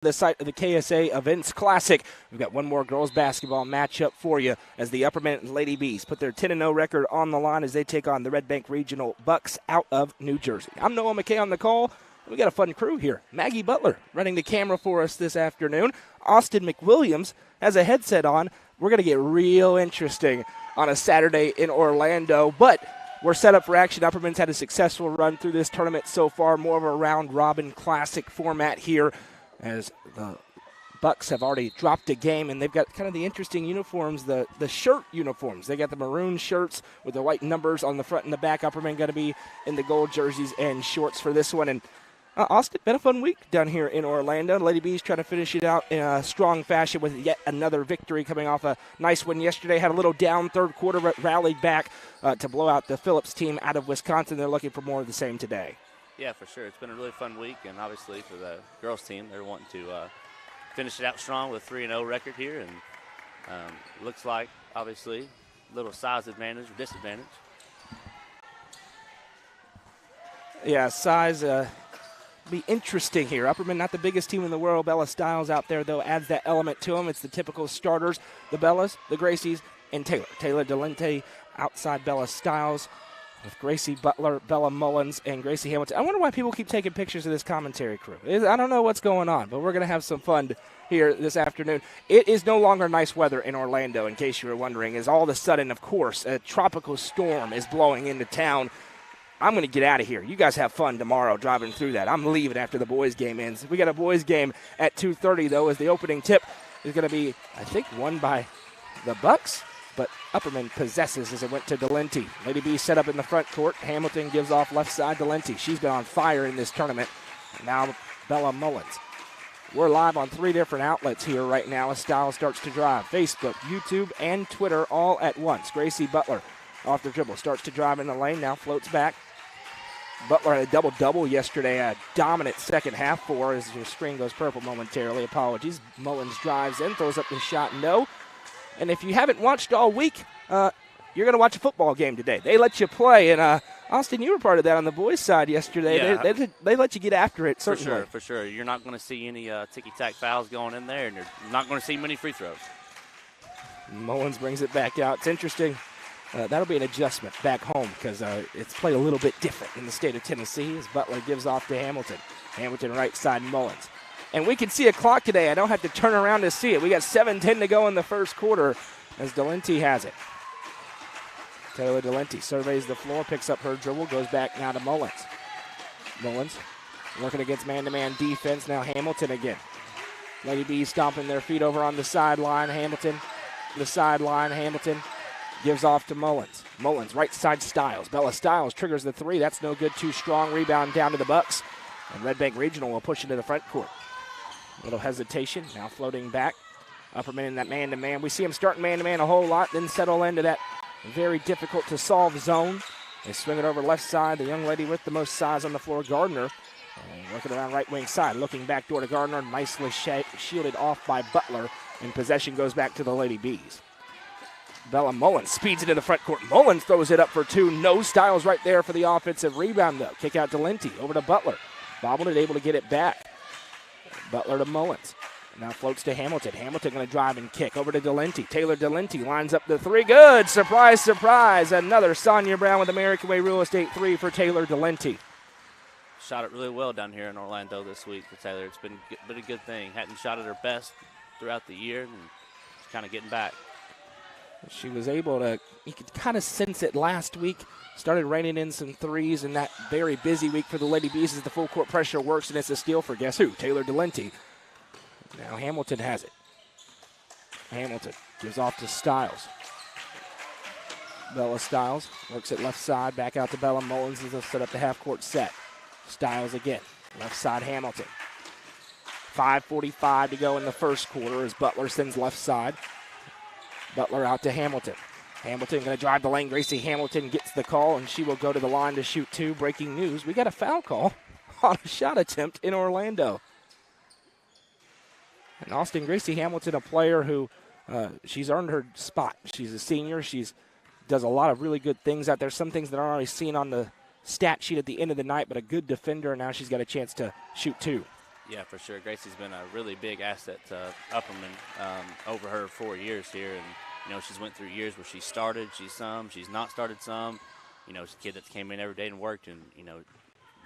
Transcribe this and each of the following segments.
the site of the KSA Events Classic. We've got one more girls basketball matchup for you as the Upperman Lady Bees put their 10-0 record on the line as they take on the Red Bank Regional Bucks out of New Jersey. I'm Noah McKay on the call. We got a fun crew here. Maggie Butler running the camera for us this afternoon. Austin McWilliams has a headset on. We're going to get real interesting on a Saturday in Orlando, but we're set up for action. Upperman's had a successful run through this tournament so far, more of a round-robin classic format here, as the Bucks have already dropped a game, and they've got kind of the interesting uniforms, the shirt uniforms. They got the maroon shirts with the white numbers on the front and the back. Upperman going to be in the gold jerseys and shorts for this one. And Austin, been a fun week down here in Orlando. Lady Bees trying to finish it out in a strong fashion with yet another victory, coming off a nice win yesterday. Had a little down third quarter, but rallied back to blow out the Phillips team out of Wisconsin. They're looking for more of the same today. Yeah, for sure. It's been a really fun week, and obviously for the girls team, they're wanting to finish it out strong with a 3-0 record here, and looks like, obviously, a little size advantage or disadvantage. Yeah, size be interesting here. Upperman, not the biggest team in the world. Bella Stiles out there, though, adds that element to them. It's the typical starters, the Bellas, the Gracies, and Taylor. Taylor Delente outside Bella Stiles, with Gracie Butler, Bella Mullins, and Gracie Hamilton. I wonder why people keep taking pictures of this commentary crew. I don't know what's going on, but we're going to have some fun here this afternoon. It is no longer nice weather in Orlando, in case you were wondering, as all of a sudden, of course, a tropical storm is blowing into town. I'm going to get out of here. You guys have fun tomorrow driving through that. I'm leaving after the boys' game ends. We got a boys' game at 2:30, though, as the opening tip is going to be, I think, won by the Bucks. But Upperman possesses as it went to Delente. Lady B set up in the front court. Hamilton gives off left side Delente. She's been on fire in this tournament. Now Bella Mullins. We're live on 3 different outlets here right now as Stiles starts to drive. Facebook, YouTube, and Twitter all at once. Gracie Butler off the dribble. Starts to drive in the lane. Now floats back. Butler had a double-double yesterday. A dominant second half for her as your screen goes purple momentarily. Apologies. Mullins drives in, throws up the shot. No. And if you haven't watched all week, you're going to watch a football game today. They let you play. And, Austin, you were part of that on the boys' side yesterday. Yeah. They let you get after it, certainly. For sure. You're not going to see any ticky-tack fouls going in there, and you're not going to see many free throws. Mullins brings it back out. It's interesting. That'll be an adjustment back home because it's played a little bit different in the state of Tennessee as Butler gives off to Hamilton. Hamilton right side Mullins. And we can see a clock today. I don't have to turn around to see it. We got 7:10 to go in the first quarter as Delente has it. Taylor Delente surveys the floor, picks up her dribble, goes back now to Mullins. Mullins working against man-to-man defense. Now Hamilton again. Lady B stomping their feet over on the sideline. Hamilton gives off to Mullins. Mullins right side Stiles. Bella Stiles triggers the 3. That's no good. Too strong. Rebound down to the Bucks. And Red Bank Regional will push into the front court. Little hesitation, now floating back. Upperman in that man-to-man. We see him starting man-to-man a whole lot, then settle into that very difficult-to-solve zone. They swing it over left side. The young lady with the most size on the floor, Gardner, working around right wing side. Looking back door to Gardner, nicely shielded off by Butler, and possession goes back to the Lady Bees. Bella Mullins speeds it in the front court. Mullins throws it up for 2. No. Stiles right there for the offensive rebound, though. Kick out to Delente, over to Butler. Bobbled it, able to get it back. Butler to Mullins. Now floats to Hamilton. Hamilton going to drive and kick. Over to Delente. Taylor Delente lines up the 3. Good. Surprise, surprise. Another Sonia Brown with American Way Real Estate 3 for Taylor Delente. Shot it really well down here in Orlando this week for Taylor. It's been a good thing. Hadn't shot at her best throughout the year, and she's kind of getting back. She was able to, you could kind of sense it last week. Started raining in some threes in that very busy week for the Lady Bees as the full court pressure works, and it's a steal for guess who? Taylor Delente. Now Hamilton has it. Hamilton gives off to Stiles. Bella Stiles works it left side, back out to Bella Mullins as they set up the half-court set. Stiles again, left side Hamilton. 5:45 to go in the first quarter as Butler sends left side. Butler out to Hamilton. Hamilton going to drive the lane. Gracie Hamilton gets the call, and she will go to the line to shoot 2. Breaking news, we got a foul call on a shot attempt in Orlando. And Austin, Gracie Hamilton, a player who she's earned her spot. She's a senior. She's does a lot of really good things out there. Some things that aren't always seen on the stat sheet at the end of the night, but a good defender, and now she's got a chance to shoot 2. Yeah, for sure. Gracie's been a really big asset to Upperman over her 4 years here. And, she's went through years where she started, she's not started some. She's a kid that came in every day and worked, and,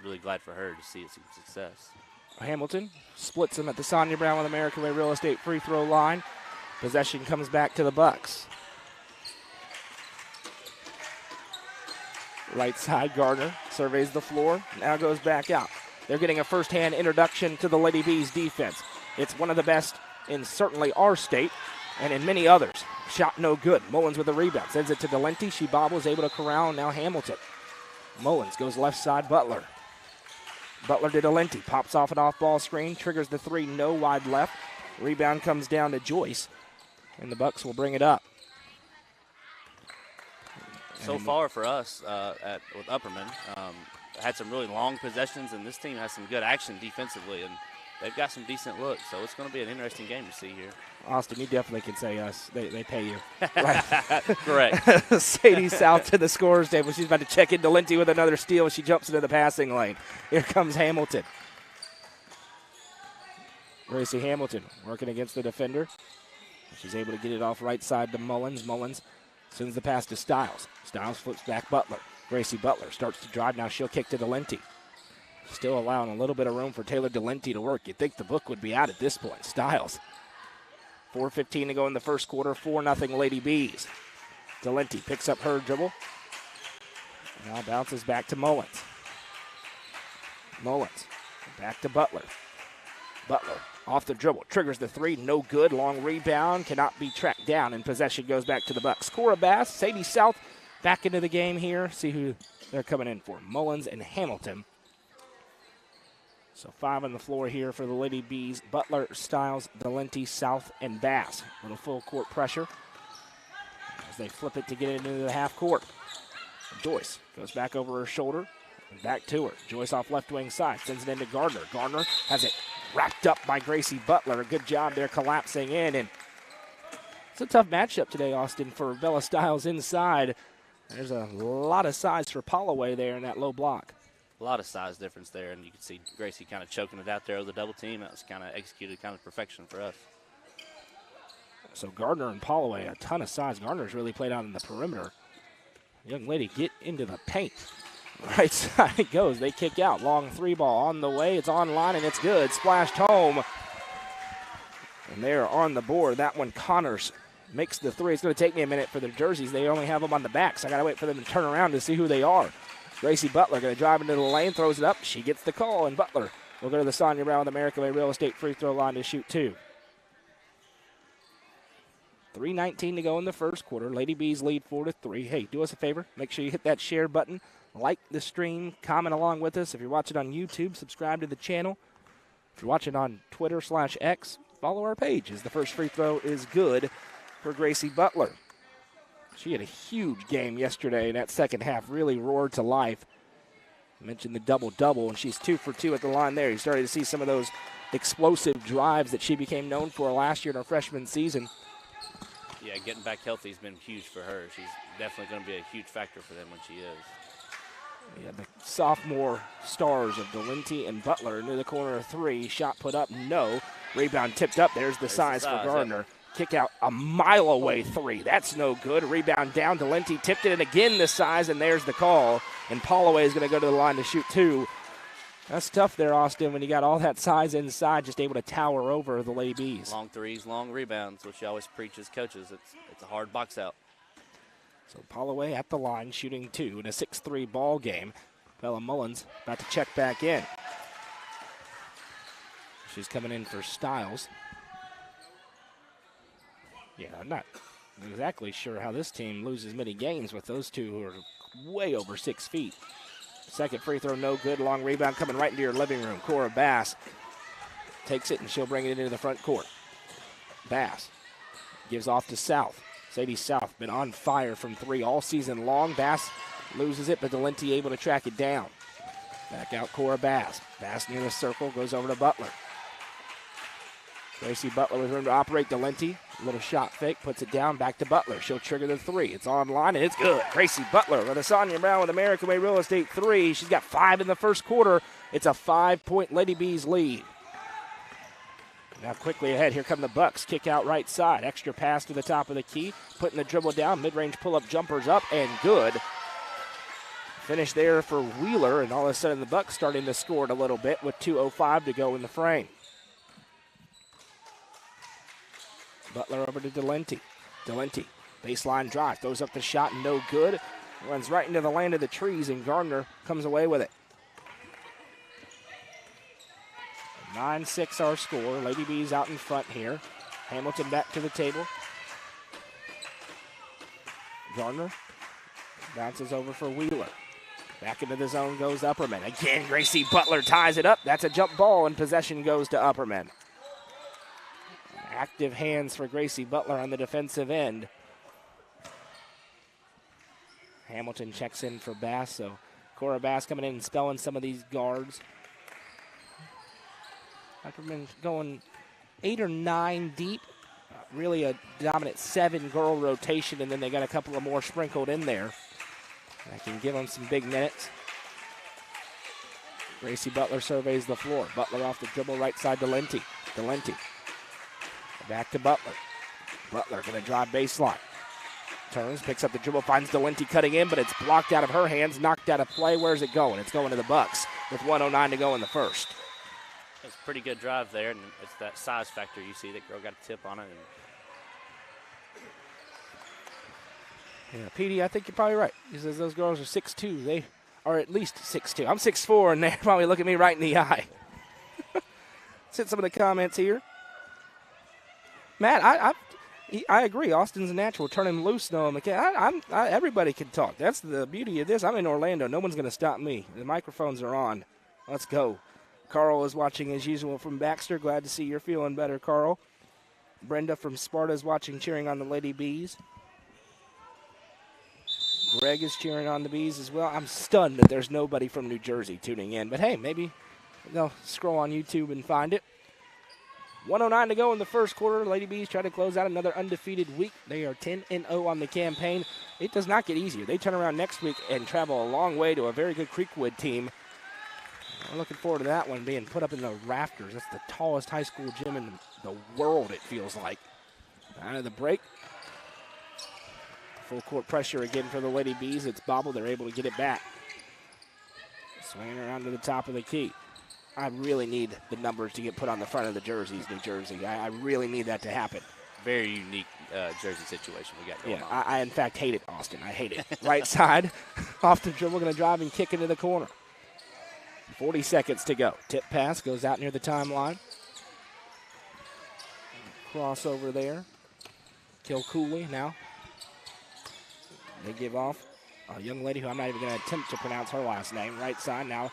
really glad for her to see its success. Hamilton splits them at the Sonia Brown with American Way Real Estate free throw line. Possession comes back to the Bucks. Right side, Gardner surveys the floor, now goes back out. They're getting a first-hand introduction to the Lady Bees defense. It's one of the best in certainly our state and in many others. Shot no good. Mullins with a rebound. Sends it to Delenti. She bobbles, able to corral. Now Hamilton. Mullins goes left side, Butler. Butler to Delenti. Pops off an off-ball screen. Triggers the three. No wide left. Rebound comes down to Joyce. And the Bucks will bring it up. So far for us with Upperman, had some really long possessions, and this team has some good action defensively, and they've got some decent looks. So it's going to be an interesting game to see here. Austin, you definitely can say us. They pay you. Correct. Sadie South to the scorer's table. She's about to check in Delenti with another steal. She jumps into the passing lane. Here comes Hamilton. Gracie Hamilton working against the defender. She's able to get it off right side to Mullins. Mullins sends the pass to Stiles. Stiles flips back Butler. Gracie Butler starts to drive. Now she'll kick to Delenti. Still allowing a little bit of room for Taylor Delenti to work. You'd think the book would be out at this point. Stiles. 4:15 to go in the first quarter. 4-0 Lady Bees. Delenti picks up her dribble. Now bounces back to Mullins. Mullins back to Butler. Butler off the dribble. Triggers the three. No good. Long rebound. Cannot be tracked down. And possession goes back to the Bucks. Cora Bass, Sadie South back into the game here. See who they're coming in for. Mullins and Hamilton. So 5 on the floor here for the Lady Bees. Butler, Stiles, Delenti, South, and Bass. Little full court pressure as they flip it to get it into the half court. Joyce goes back over her shoulder and back to her. Joyce off left wing side. Sends it into Gardner. Gardner has it wrapped up by Gracie Butler. A good job there collapsing in. And it's a tough matchup today, Austin, for Bella Stiles inside. There's a lot of size for Holloway there in that low block. A lot of size difference there, and you can see Gracie kind of choking it out there with the double team. That was kind of executed kind of perfection for us. So Gardner and Holloway, a ton of size. Gardner's really played out in the perimeter. Young lady get into the paint. Right side it goes. They kick out. Long three ball on the way. It's online, and it's good. Splashed home. And they're on the board. That one, Connors makes the three. It's going to take me a minute for their jerseys. They only have them on the back, so I got to wait for them to turn around to see who they are. Gracie Butler going to drive into the lane, throws it up. She gets the call, and Butler will go to the Sonia Brown with American Way Real Estate free throw line to shoot two. 3:19 to go in the first quarter. Lady Bees lead 4-3. Hey, do us a favor. Make sure you hit that share button. Like the stream. Comment along with us. If you're watching on YouTube, subscribe to the channel. If you're watching on Twitter/X, follow our page as the first free throw is good for Gracie Butler. She had a huge game yesterday in that second half, really roared to life. I mentioned the double-double, and she's 2 for 2 at the line there. You started to see some of those explosive drives that she became known for last year in her freshman season. Yeah, getting back healthy has been huge for her. She's definitely going to be a huge factor for them when she is. Yeah, the sophomore stars of Delenti and Butler into the corner of three. Shot put up, no. Rebound tipped up. There's the size for Gardner. Yep. Kick out a mile away three. That's no good. Rebound down. Delenti tipped it, and again the size, and there's the call. And Holloway is going to go to the line to shoot two. That's tough there, Austin, when you got all that size inside, just able to tower over the Lady Bees. Long threes, long rebounds, which you always preach as coaches. It's a hard box out. So Holloway at the line, shooting two in a 6-3 ball game. Bella Mullins about to check back in. She's coming in for Stiles. Yeah, I'm not exactly sure how this team loses many games with those two who are way over 6 feet. Second free throw, no good. Long rebound coming right into your living room. Cora Bass takes it, and she'll bring it into the front court. Bass gives off to South. Sadie South been on fire from three all season long. Bass loses it, but Delenti able to track it down. Back out Cora Bass. Bass near the circle, goes over to Butler. Gracie Butler with room to operate. Delenti, a little shot fake, puts it down, back to Butler. She'll trigger the three. It's online, and it's good. Gracie Butler with a Sonia Brown with American Way Real Estate three. She's got 5 in the first quarter. It's a 5-point Lady Bees lead. Now quickly ahead, here come the Bucks. Kick out right side. Extra pass to the top of the key. Putting the dribble down. Mid-range pull-up jumpers up and good. Finish there for Wheeler, and all of a sudden the Bucks starting to score it a little bit with 2:05 to go in the frame. Butler over to Delenti. Delenti, baseline drive, throws up the shot, no good. Runs right into the land of the trees, and Gardner comes away with it. 9-6 our score. Lady Bees out in front here. Hamilton back to the table. Gardner bounces over for Wheeler. Back into the zone goes Upperman. Again, Gracie Butler ties it up. That's a jump ball, and possession goes to Upperman. Active hands for Gracie Butler on the defensive end. Hamilton checks in for Bass, so Cora Bass coming in and spelling some of these guards. Upperman going 8 or 9 deep. Really a dominant 7-girl rotation, and then they got a couple of more sprinkled in there. That can give them some big minutes. Gracie Butler surveys the floor. Butler off the dribble, right side to Delenti. Delenti. Back to Butler. Butler going to drive baseline. Turns, picks up the dribble, finds Delenti cutting in, but it's blocked out of her hands, knocked out of play. Where's it going? It's going to the Bucks with 1:09 to go in the first. It's a pretty good drive there, and it's that size factor you see. That girl got a tip on it. Yeah, PD, I think you're probably right. He says those girls are 6'2". They are at least 6'2". I'm 6'4", and they probably look at me right in the eye. Let's hit some of the comments here. Matt, I agree. Austin's a natural. Turn him loose, no McKay. Everybody can talk. That's the beauty of this. I'm in Orlando. No one's going to stop me. The microphones are on. Let's go. Carl is watching as usual from Baxter. Glad to see you're feeling better, Carl. Brenda from Sparta is watching, cheering on the Lady Bees. Greg is cheering on the Bees as well. I'm stunned that there's nobody from New Jersey tuning in. But, hey, maybe they'll scroll on YouTube and find it. 1:09 to go in the first quarter. Lady Bees try to close out another undefeated week. They are 10-0 on the campaign. It does not get easier. They turn around next week and travel a long way to a very good Creekwood team. We're looking forward to that one being put up in the rafters. That's the tallest high school gym in the world, it feels like. Out of the break. Full court pressure again for the Lady Bees. It's bobbled. They're able to get it back. Swinging around to the top of the key. I really need the numbers to get put on the front of the jerseys, New Jersey. I really need that to happen. Very unique jersey situation we got going on. I in fact hate it, Austin. I hate it. Right side, off the dribble, going to drive and kick into the corner. 40 seconds to go. Tip pass goes out near the timeline. Crossover there. Kilcooley now. They give off a young lady who I'm not even going to attempt to pronounce her last name. Right side now.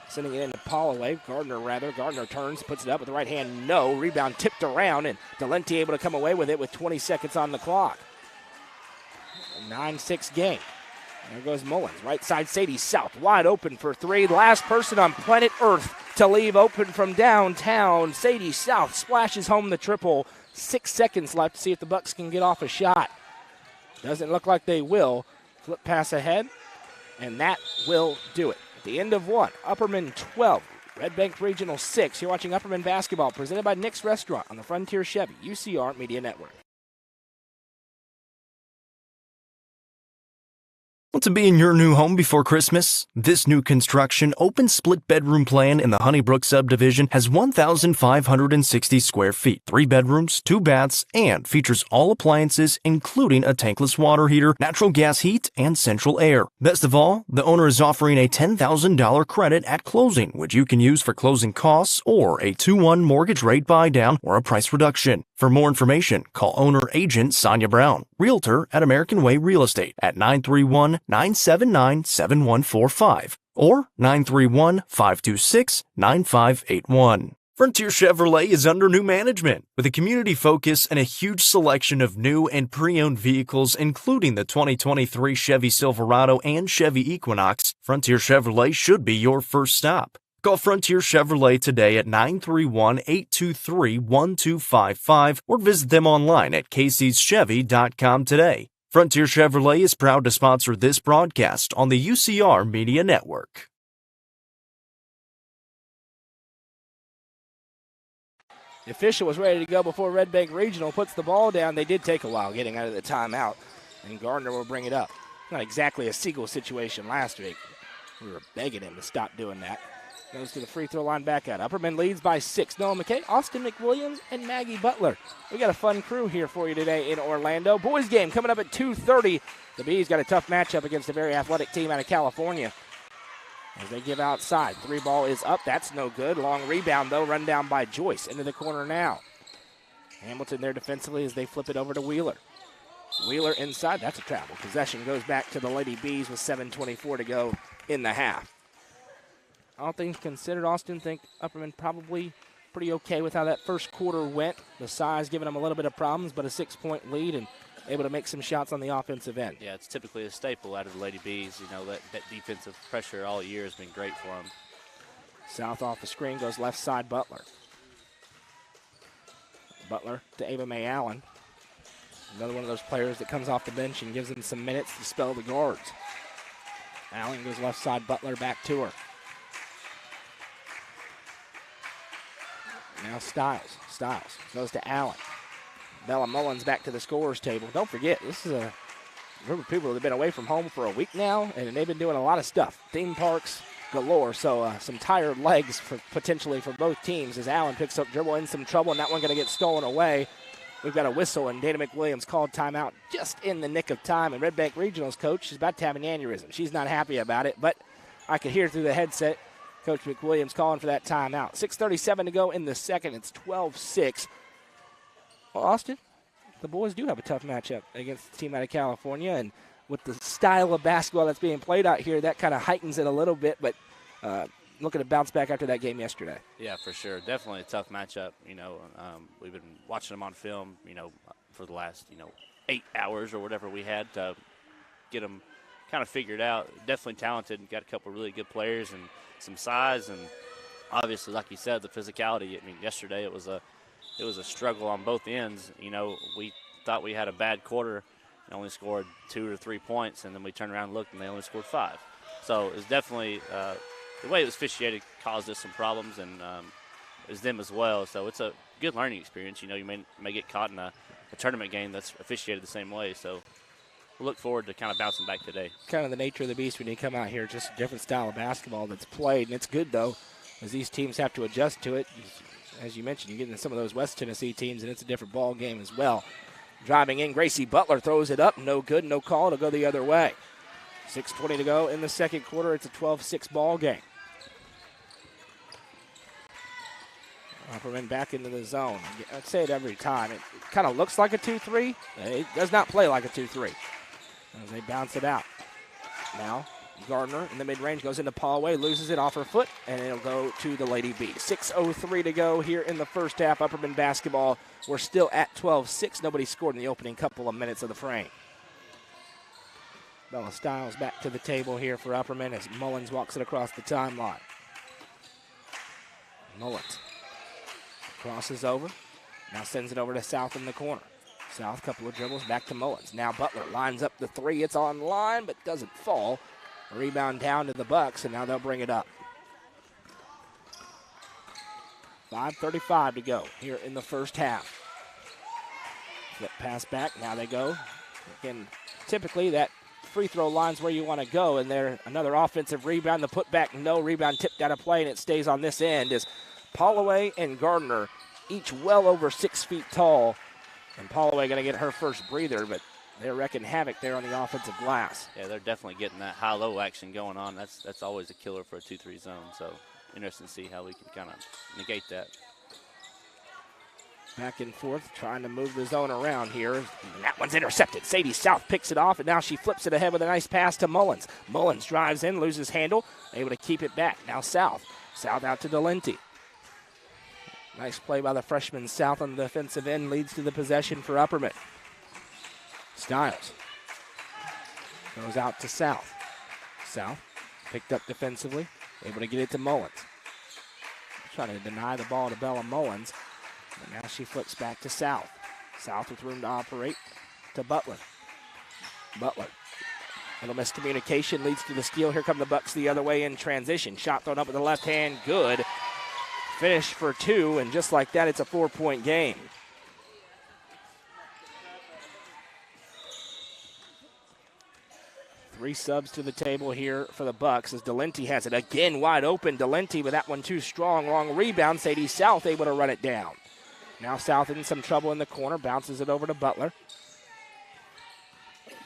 Sending it into Gardner, Gardner turns, puts it up with the right hand. No. Rebound tipped around, and Delenti able to come away with it with 20 seconds on the clock. 9-6 game. There goes Mullins. Right side, Sadie South. Wide open for three. Last person on planet Earth to leave open from downtown. Sadie South splashes home the triple. 6 seconds left to see if the Bucks can get off a shot. Doesn't look like they will. Flip pass ahead, and that will do it. At the end of one, Upperman 12, Red Bank Regional 6. You're watching Upperman basketball, presented by Nick's Restaurant on the Frontier Chevy UCR Media Network. Want to be in your new home before Christmas? This new construction open split bedroom plan in the Honeybrook subdivision has 1,560 square feet, 3 bedrooms, 2 baths, and features all appliances including a tankless water heater, natural gas heat, and central air. Best of all, the owner is offering a $10,000 credit at closing, which you can use for closing costs or a 2-1 mortgage rate buy down or a price reduction. For more information, call owner-agent Sonia Brown, realtor at American Way Real Estate at 931-979-7145 or 931-526-9581. Frontier Chevrolet is under new management with a community focus and a huge selection of new and pre-owned vehicles, including the 2023 Chevy Silverado and Chevy Equinox. Frontier Chevrolet should be your first stop. Call Frontier Chevrolet today at 931-823-1255 or visit them online at kcschevy.com today. Frontier Chevrolet is proud to sponsor this broadcast on the UCR Media Network. The official was ready to go before Red Bank Regional puts the ball down. They did take a while getting out of the timeout, and Gardner will bring it up. Not exactly a Siegel situation last week. We were begging him to stop doing that. Goes to the free throw line back out. Upperman leads by 6. Noah McKay, Austin McWilliams, and Maggie Butler. We got a fun crew here for you today in Orlando. Boys game coming up at 2:30. The Bees got a tough matchup against a very athletic team out of California. As they give outside. 3 ball is up. That's no good. Long rebound, though. Run down by Joyce. Into the corner now. Hamilton there defensively as they flip it over to Wheeler. Wheeler inside. That's a travel. Possession goes back to the Lady Bees with 7:24 to go in the half. All things considered, Austin think Upperman probably pretty okay with how that first quarter went. The size giving them a little bit of problems, but a 6-point lead and able to make some shots on the offensive end. Yeah, it's typically a staple out of the Lady Bees. You know, that defensive pressure all year has been great for them. South off the screen goes left side Butler. Butler to Ava Mae Allen. Another one of those players that comes off the bench and gives them some minutes to spell the guards. Allen goes left side, Butler back to her. Now Stiles. Stiles goes to Allen. Bella Mullins back to the scorer's table. Don't forget, this is a group of people that have been away from home for a week now, and they've been doing a lot of stuff. Theme parks galore, so some tired legs potentially for both teams as Allen picks up dribble in some trouble, and that one going to get stolen away. We've got a whistle, and Dana McWilliams called timeout just in the nick of time, and Red Bank Regional's coach is about to have an aneurysm. She's not happy about it, but I could hear through the headset Coach McWilliams calling for that timeout. 6:37 to go in the second. It's 12-6. Well, Austin, the boys do have a tough matchup against the team out of California, and with the style of basketball that's being played out here, that kind of heightens it a little bit, but looking to bounce back after that game yesterday. Yeah, for sure. Definitely a tough matchup. You know, we've been watching them on film, you know, for the last, 8 hours or whatever we had to get them kind of figured out. Definitely talented and got a couple really good players and some size, and obviously, like you said, the physicality. I mean, yesterday it was a struggle on both ends. You know, we thought we had a bad quarter and only scored 2 or 3 points, and then we turned around and looked and they only scored 5. So it was definitely the way it was officiated caused us some problems, and it was them as well. So it's a good learning experience. You know, you may get caught in a tournament game that's officiated the same way. So we'll look forward to kind of bouncing back today. Kind of the nature of the beast when you come out here, just a different style of basketball that's played, and it's good, though, as these teams have to adjust to it. As you mentioned, you get into some of those West Tennessee teams, and it's a different ball game as well. Driving in, Gracie Butler throws it up. No good, no call. It'll go the other way. 6:20 to go in the second quarter. It's a 12-6 ball game. Upperman back into the zone. I say it every time. It kind of looks like a 2-3. It does not play like a 2-3. As they bounce it out. Now, Gardner in the mid-range goes into Paulway, loses it off her foot, and it'll go to the Lady Bees. 6:03 to go here in the first half. Upperman basketball. We're still at 12-6. Nobody scored in the opening couple of minutes of the frame. Bella Stiles back to the table here for Upperman as Mullins walks it across the timeline. Mullins crosses over. Now sends it over to South in the corner. South, couple of dribbles, back to Mullins. Now Butler lines up the 3. It's on line, but doesn't fall. Rebound down to the Bucks, and now they'll bring it up. 5:35 to go here in the first half. Flip pass back. Now they go. Again, typically that free throw line's where you want to go, and there another offensive rebound. The putback, no rebound, tipped out of play, and it stays on this end as Paulaway and Gardner, each well over 6 feet tall. And Paulaway going to get her first breather, but they're wrecking havoc there on the offensive glass. Yeah, they're definitely getting that high-low action going on. That's always a killer for a 2-3 zone. So interesting to see how we can kind of negate that. Back and forth, trying to move the zone around here. And that one's intercepted. Sadie South picks it off, and now she flips it ahead with a nice pass to Mullins. Mullins drives in, loses handle, able to keep it back. Now South. South out to Delenti. Nice play by the freshman South on the defensive end, leads to the possession for Upperman. Stiles goes out to South. South picked up defensively, able to get it to Mullins. Trying to deny the ball to Bella Mullins. And now she flips back to South. South with room to operate to Butler. Butler. Little miscommunication leads to the steal. Here come the Bucks the other way in transition. Shot thrown up with the left hand. Good. finish for 2, and just like that, it's a 4-point game. Three subs to the table here for the Bucks as Delenti has it again wide open. Delenti, but that one too strong. Long rebound. Sadie South able to run it down. Now South in some trouble in the corner. Bounces it over to Butler.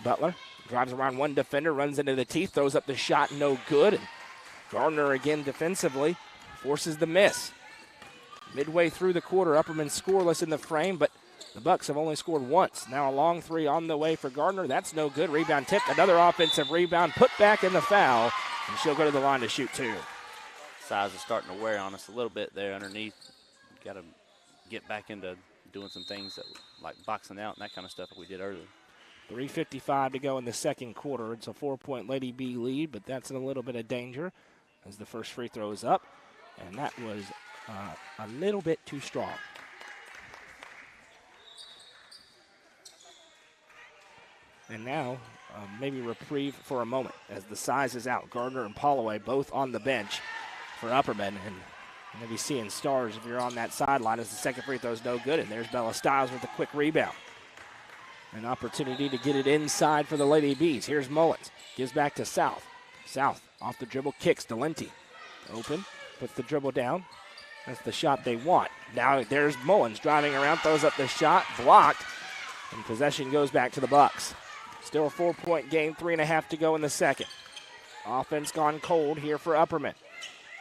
Butler drives around one defender, runs into the teeth, throws up the shot, no good. And Gardner again defensively forces the miss. Midway through the quarter, Upperman scoreless in the frame, but the Bucks have only scored once. Now a long three on the way for Gardner. That's no good. Rebound tipped. Another offensive rebound. Put back in the foul. And she'll go to the line to shoot 2. Size is starting to wear on us a little bit there underneath. Got to get back into doing some things that like boxing out and that kind of stuff that we did earlier. 3:55 to go in the second quarter. It's a 4-point Lady B lead, but that's in a little bit of danger as the first free throw is up. And that was a little bit too strong. And now, maybe reprieve for a moment as the size is out. Gardner and Holloway both on the bench for Upperman. And maybe seeing stars if you're on that sideline as the second free throw is no good. And there's Bella Stiles with a quick rebound. An opportunity to get it inside for the Lady Bees. Here's Mullins. Gives back to South. South off the dribble, kicks. Delenti open, puts the dribble down. That's the shot they want. Now there's Mullins driving around, throws up the shot, blocked. And possession goes back to the Bucks. Still a 4-point game, 3.5 to go in the second. Offense gone cold here for Upperman.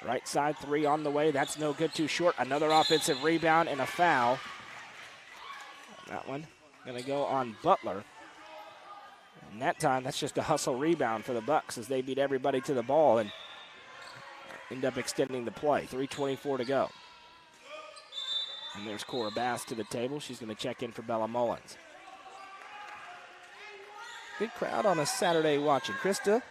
Right side three on the way. That's no good, too short. Another offensive rebound and a foul. That one going to go on Butler. And that time, that's just a hustle rebound for the Bucks as they beat everybody to the ball and end up extending the play. 3:24 to go. And there's Cora Bass to the table. She's going to check in for Bella Mullins. Good crowd on a Saturday watching. Krista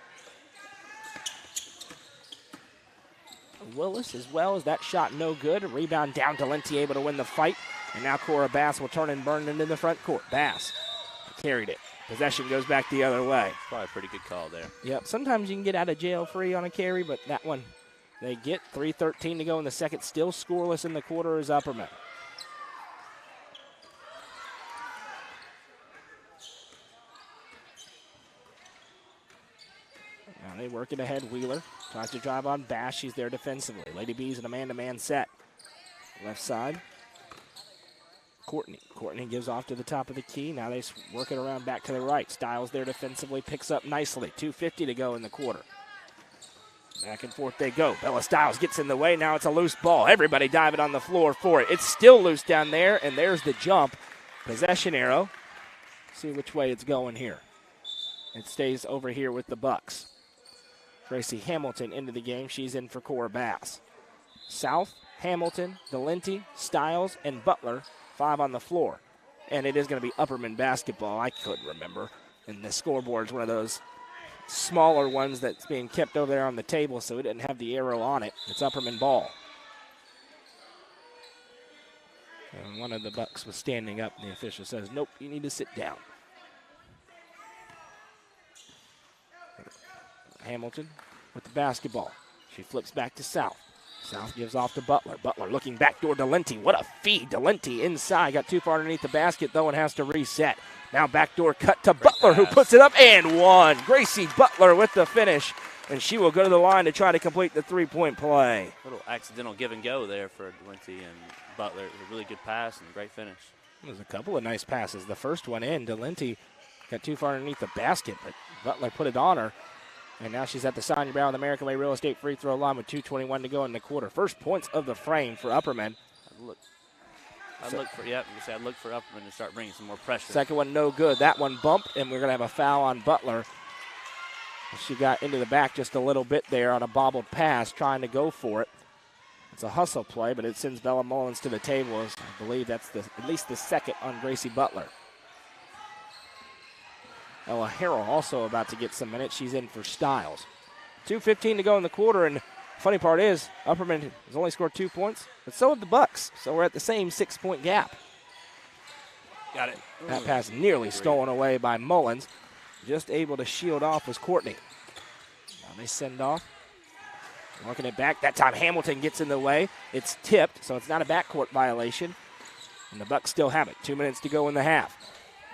Willis as well as that shot no good. A rebound down to Lenti, able to win the fight. And now Cora Bass will turn and burn into the front court. Bass carried it. Possession goes back the other way. Probably a pretty good call there. Yep, sometimes you can get out of jail free on a carry, but that one they get. 3:13 to go in the second. Still scoreless in the quarter is Upperman. Now they work it ahead. Wheeler tries to drive on Bass. She's there defensively. Lady B's in a man-to-man set. Left side. Courtney gives off to the top of the key. Now they work it around back to the right. Stiles there defensively, picks up nicely. 2:50 to go in the quarter. Back and forth they go. Bella Stiles gets in the way. Now it's a loose ball. Everybody diving on the floor for it. It's still loose down there, and there's the jump. Possession arrow. See which way it's going here. It stays over here with the Bucks. Gracie Hamilton into the game. She's in for Cora Bass. South, Hamilton, Delenti, Stiles, and Butler. 5 on the floor. And it is going to be Upperman basketball. I couldn't remember. And the scoreboard's one of those smaller ones that's being kept over there on the table, so it didn't have the arrow on it. It's Upperman ball. And one of the Bucks was standing up, and the official says, nope, you need to sit down. Hamilton with the basketball. She flips back to South. South gives off to Butler. Butler looking backdoor Delenti. What a feed. Delenti inside. Got too far underneath the basket, though, and has to reset. Now backdoor cut to Butler, who puts it up and one. Gracie Butler with the finish, and she will go to the line to try to complete the three-point play. A little accidental give and go there for Delenti and Butler. It was a really good pass and a great finish. There's a couple of nice passes. The first one in, Delenti got too far underneath the basket, but Butler put it on her. And now she's at the Sonia Brown, the American Way Real Estate free throw line with 2:21 to go in the quarter. First points of the frame for Upperman. I'd look for Upperman to start bringing some more pressure. Second one no good. That one bumped, and we're going to have a foul on Butler. She got into the back just a little bit there on a bobbled pass, trying to go for it. It's a hustle play, but it sends Bella Mullins to the table. I believe that's at least the second on Gracie Butler. Ella Harrell also about to get some minutes. She's in for Stiles. 2:15 to go in the quarter, and funny part is Upperman has only scored 2 points, but so have the Bucks. So we're at the same 6-point gap. Got it. That pass nearly stolen away by Mullins. Just able to shield off was Courtney. Now they send off. Working it back. That time Hamilton gets in the way. It's tipped, so it's not a backcourt violation. And the Bucks still have it. 2 minutes to go in the half.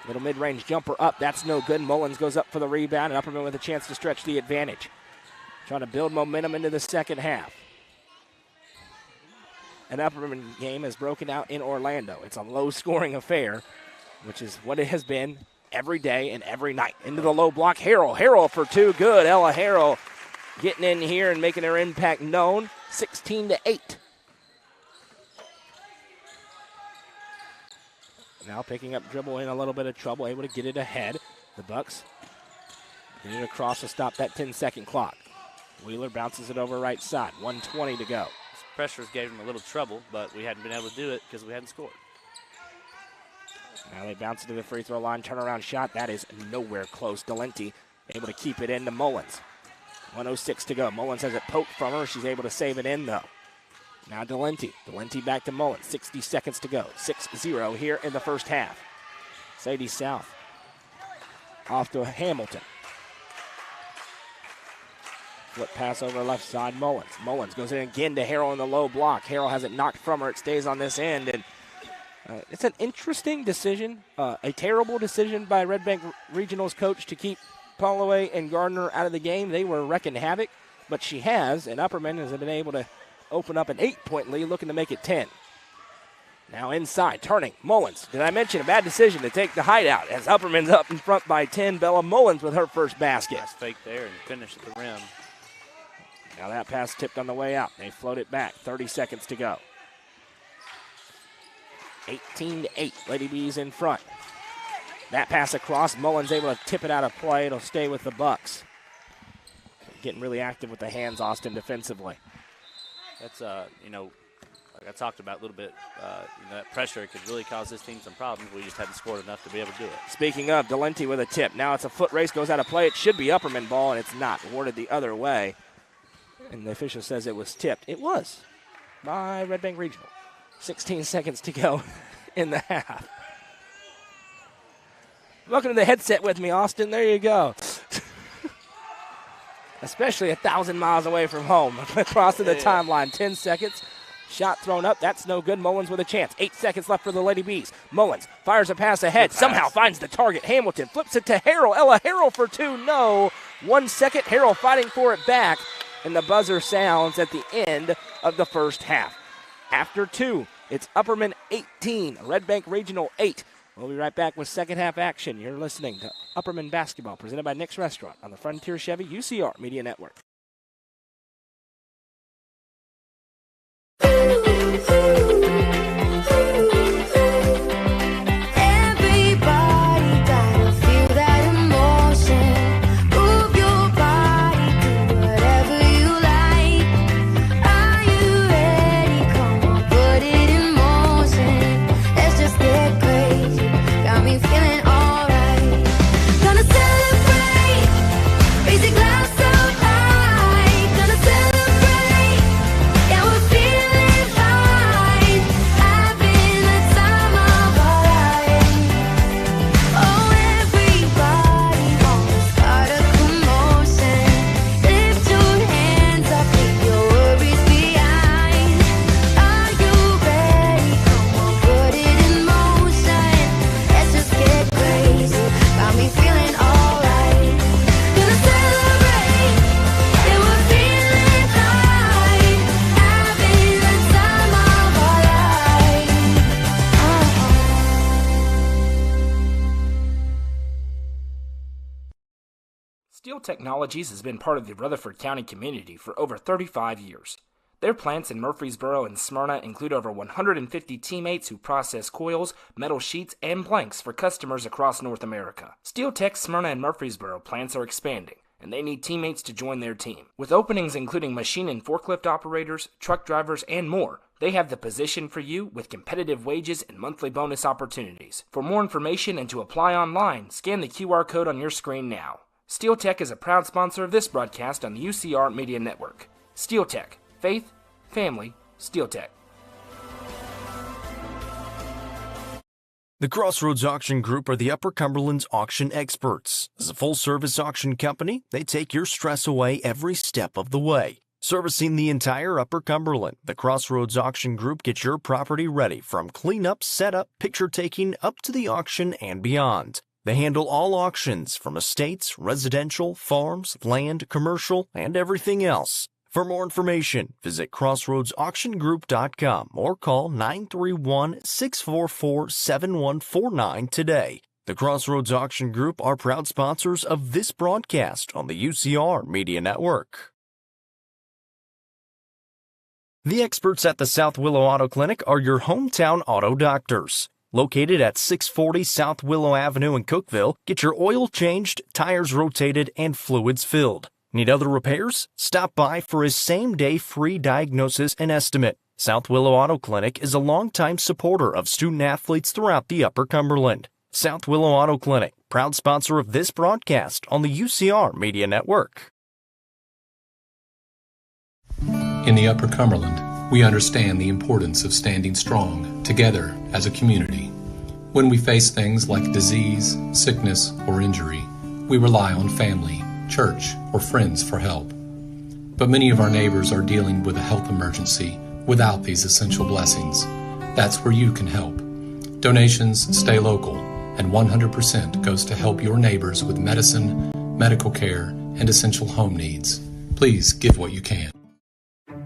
Little mid-range jumper up. That's no good. Mullins goes up for the rebound, and Upperman with a chance to stretch the advantage. Trying to build momentum into the second half. An Upperman game has broken out in Orlando. It's a low-scoring affair, which is what it has been every day and every night. Into the low block. Harrell for two. Good. Ella Harrell getting in here and making her impact known. 16-8. Now picking up dribble in a little bit of trouble, able to get it ahead. The Bucks get it across to stop that 10-second clock. Wheeler bounces it over right side. 1:20 to go. Pressures gave him a little trouble, but we hadn't been able to do it because we hadn't scored. Now they bounce it to the free throw line. Turnaround shot. That is nowhere close. Delenti able to keep it in to Mullins. 1:06 to go. Mullins has it poked from her. She's able to save it in, though. Now Delenti. Delenti back to Mullins. 60 seconds to go. 6-0 here in the first half. Sadie South off to Hamilton. Flip pass over left side, Mullins. Mullins goes in again to Harrell in the low block. Harrell has it knocked from her. It stays on this end, and it's an interesting decision, a terrible decision by Red Bank Regional's coach to keep Holloway and Gardner out of the game. They were wrecking havoc, but she has, and Upperman has been able to open up an 8-point lead, looking to make it 10. Now inside, turning, Mullins. Did I mention a bad decision to take the hideout as Upperman's up in front by 10. Bella Mullins with her first basket. Nice fake there and finish at the rim. Now that pass tipped on the way out. They float it back. 30 seconds to go. 18-8. Lady Bees in front. That pass across. Mullins able to tip it out of play. It'll stay with the Bucks. Getting really active with the hands, Austin, defensively. That's, like I talked about a little bit, that pressure could really cause this team some problems. We just hadn't scored enough to be able to do it. Speaking of, Delenti with a tip. Now it's a foot race, goes out of play. It should be Upperman ball, and it's not. Awarded the other way. And the official says it was tipped. It was by Red Bank Regional. 16 seconds to go in the half. Welcome to the headset with me, Austin. There you go. Especially 1,000 miles away from home. Crossing the timeline. 10 seconds. Shot thrown up. That's no good. Mullins with a chance. 8 seconds left for the Lady Bees. Mullins fires a pass ahead. Somehow finds the target. Hamilton flips it to Harrell. Ella Harrell for two. No. 1 second. Harrell fighting for it back. And the buzzer sounds at the end of the first half. After two, it's Upperman 18, Red Bank Regional 8. We'll be right back with second half action. You're listening to Upperman Basketball, presented by Nick's Restaurant on the Frontier Chevy UCR Media Network. Steel Technologies has been part of the Rutherford County community for over 35 years. Their plants in Murfreesboro and Smyrna include over 150 teammates who process coils, metal sheets, and planks for customers across North America. Steel Tech's Smyrna and Murfreesboro plants are expanding, and they need teammates to join their team. With openings including machine and forklift operators, truck drivers, and more, they have the position for you with competitive wages and monthly bonus opportunities. For more information and to apply online, scan the QR code on your screen now. Steel Tech is a proud sponsor of this broadcast on the UCR Media Network. Steel Tech. Faith, family, Steel Tech. The Crossroads Auction Group are the Upper Cumberland's auction experts. As a full-service auction company, they take your stress away every step of the way. Servicing the entire Upper Cumberland, the Crossroads Auction Group gets your property ready from cleanup, setup, picture taking, up to the auction and beyond. They handle all auctions from estates, residential, farms, land, commercial, and everything else. For more information, visit crossroadsauctiongroup.com or call 931-644-7149 today. The Crossroads Auction Group are proud sponsors of this broadcast on the UCR Media Network. The experts at the South Willow Auto Clinic are your hometown auto doctors. Located at 640 South Willow Avenue in Cookeville, get your oil changed, tires rotated, and fluids filled. Need other repairs? Stop by for his same-day free diagnosis and estimate. South Willow Auto Clinic is a longtime supporter of student-athletes throughout the Upper Cumberland. South Willow Auto Clinic, proud sponsor of this broadcast on the UCR Media Network. In the Upper Cumberland, we understand the importance of standing strong together as a community. When we face things like disease, sickness, or injury, we rely on family, church, or friends for help. But many of our neighbors are dealing with a health emergency without these essential blessings. That's where you can help. Donations stay local, and 100% goes to help your neighbors with medicine, medical care, and essential home needs. Please give what you can.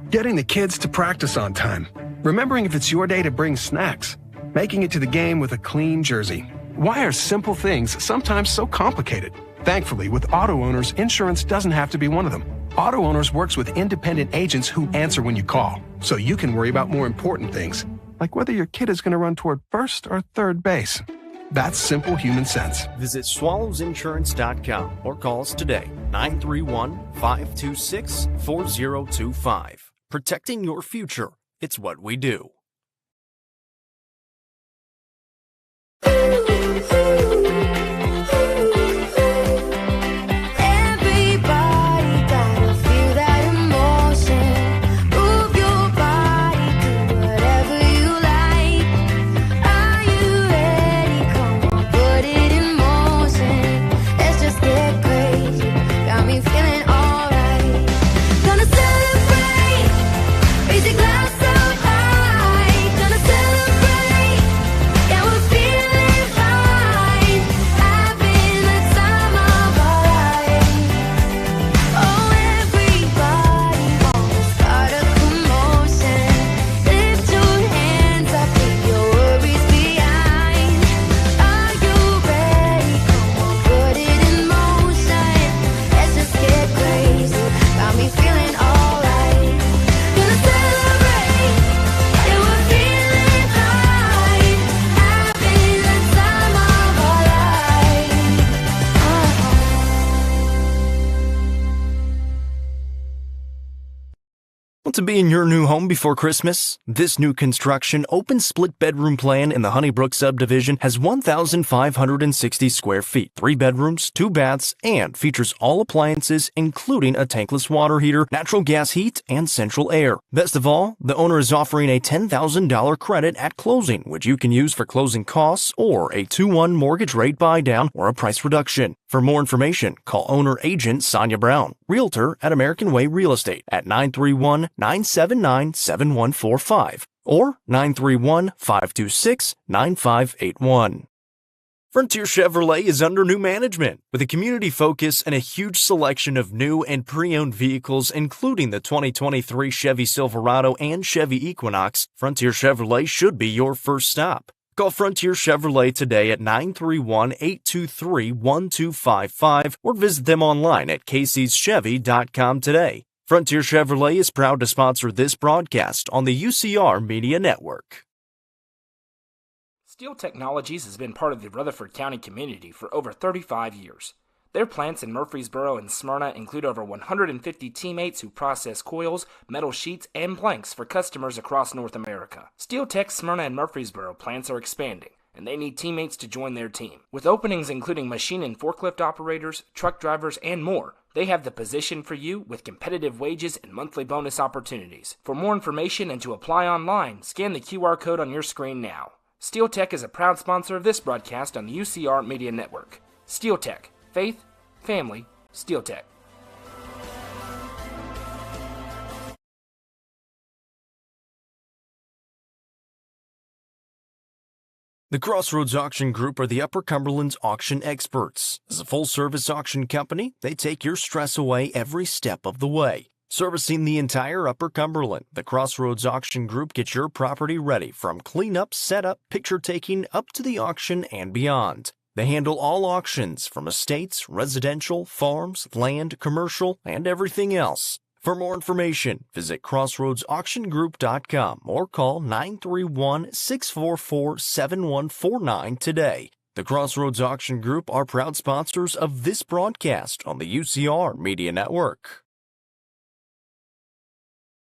Getting the kids to practice on time. Remembering if it's your day to bring snacks. Making it to the game with a clean jersey. Why are simple things sometimes so complicated? Thankfully, with Auto Owners, insurance doesn't have to be one of them. Auto Owners works with independent agents who answer when you call, so you can worry about more important things, like whether your kid is going to run toward first or third base. That's simple human sense. Visit swallowsinsurance.com or call us today, 931-526-4025. Protecting your future. It's what we do. Want to be in your new home before Christmas? This new construction open split bedroom plan in the Honeybrook subdivision has 1,560 square feet, 3 bedrooms, 2 baths, and features all appliances including a tankless water heater, natural gas heat, and central air. Best of all, the owner is offering a $10,000 credit at closing, which you can use for closing costs or a 2-1 mortgage rate buy down or a price reduction. For more information, call owner-agent Sonia Brown, Realtor at American Way Real Estate at 931-979-7145 or 931-526-9581. Frontier Chevrolet is under new management with a community focus and a huge selection of new and pre-owned vehicles, including the 2023 Chevy Silverado and Chevy Equinox. Frontier Chevrolet should be your first stop. Call Frontier Chevrolet today at 931-823-1255 or visit them online at caseyschevy.com today. Frontier Chevrolet is proud to sponsor this broadcast on the UCR Media Network. Steel Technologies has been part of the Rutherford County community for over 35 years. Their plants in Murfreesboro and Smyrna include over 150 teammates who process coils, metal sheets, and blanks for customers across North America. Steel Tech's Smyrna and Murfreesboro plants are expanding, and they need teammates to join their team. With openings including machine and forklift operators, truck drivers, and more, they have the position for you with competitive wages and monthly bonus opportunities. For more information and to apply online, scan the QR code on your screen now. Steel Tech is a proud sponsor of this broadcast on the UCR Media Network. Steel Tech. Faith, family, Steel Tech. The Crossroads Auction Group are the Upper Cumberland's auction experts. As a full-service auction company, they take your stress away every step of the way. Servicing the entire Upper Cumberland, the Crossroads Auction Group gets your property ready from cleanup, setup, picture-taking, up to the auction and beyond. They handle all auctions from estates, residential, farms, land, commercial, and everything else. For more information, visit crossroadsauctiongroup.com or call 931-644-7149 today. The Crossroads Auction Group are proud sponsors of this broadcast on the UCR Media Network.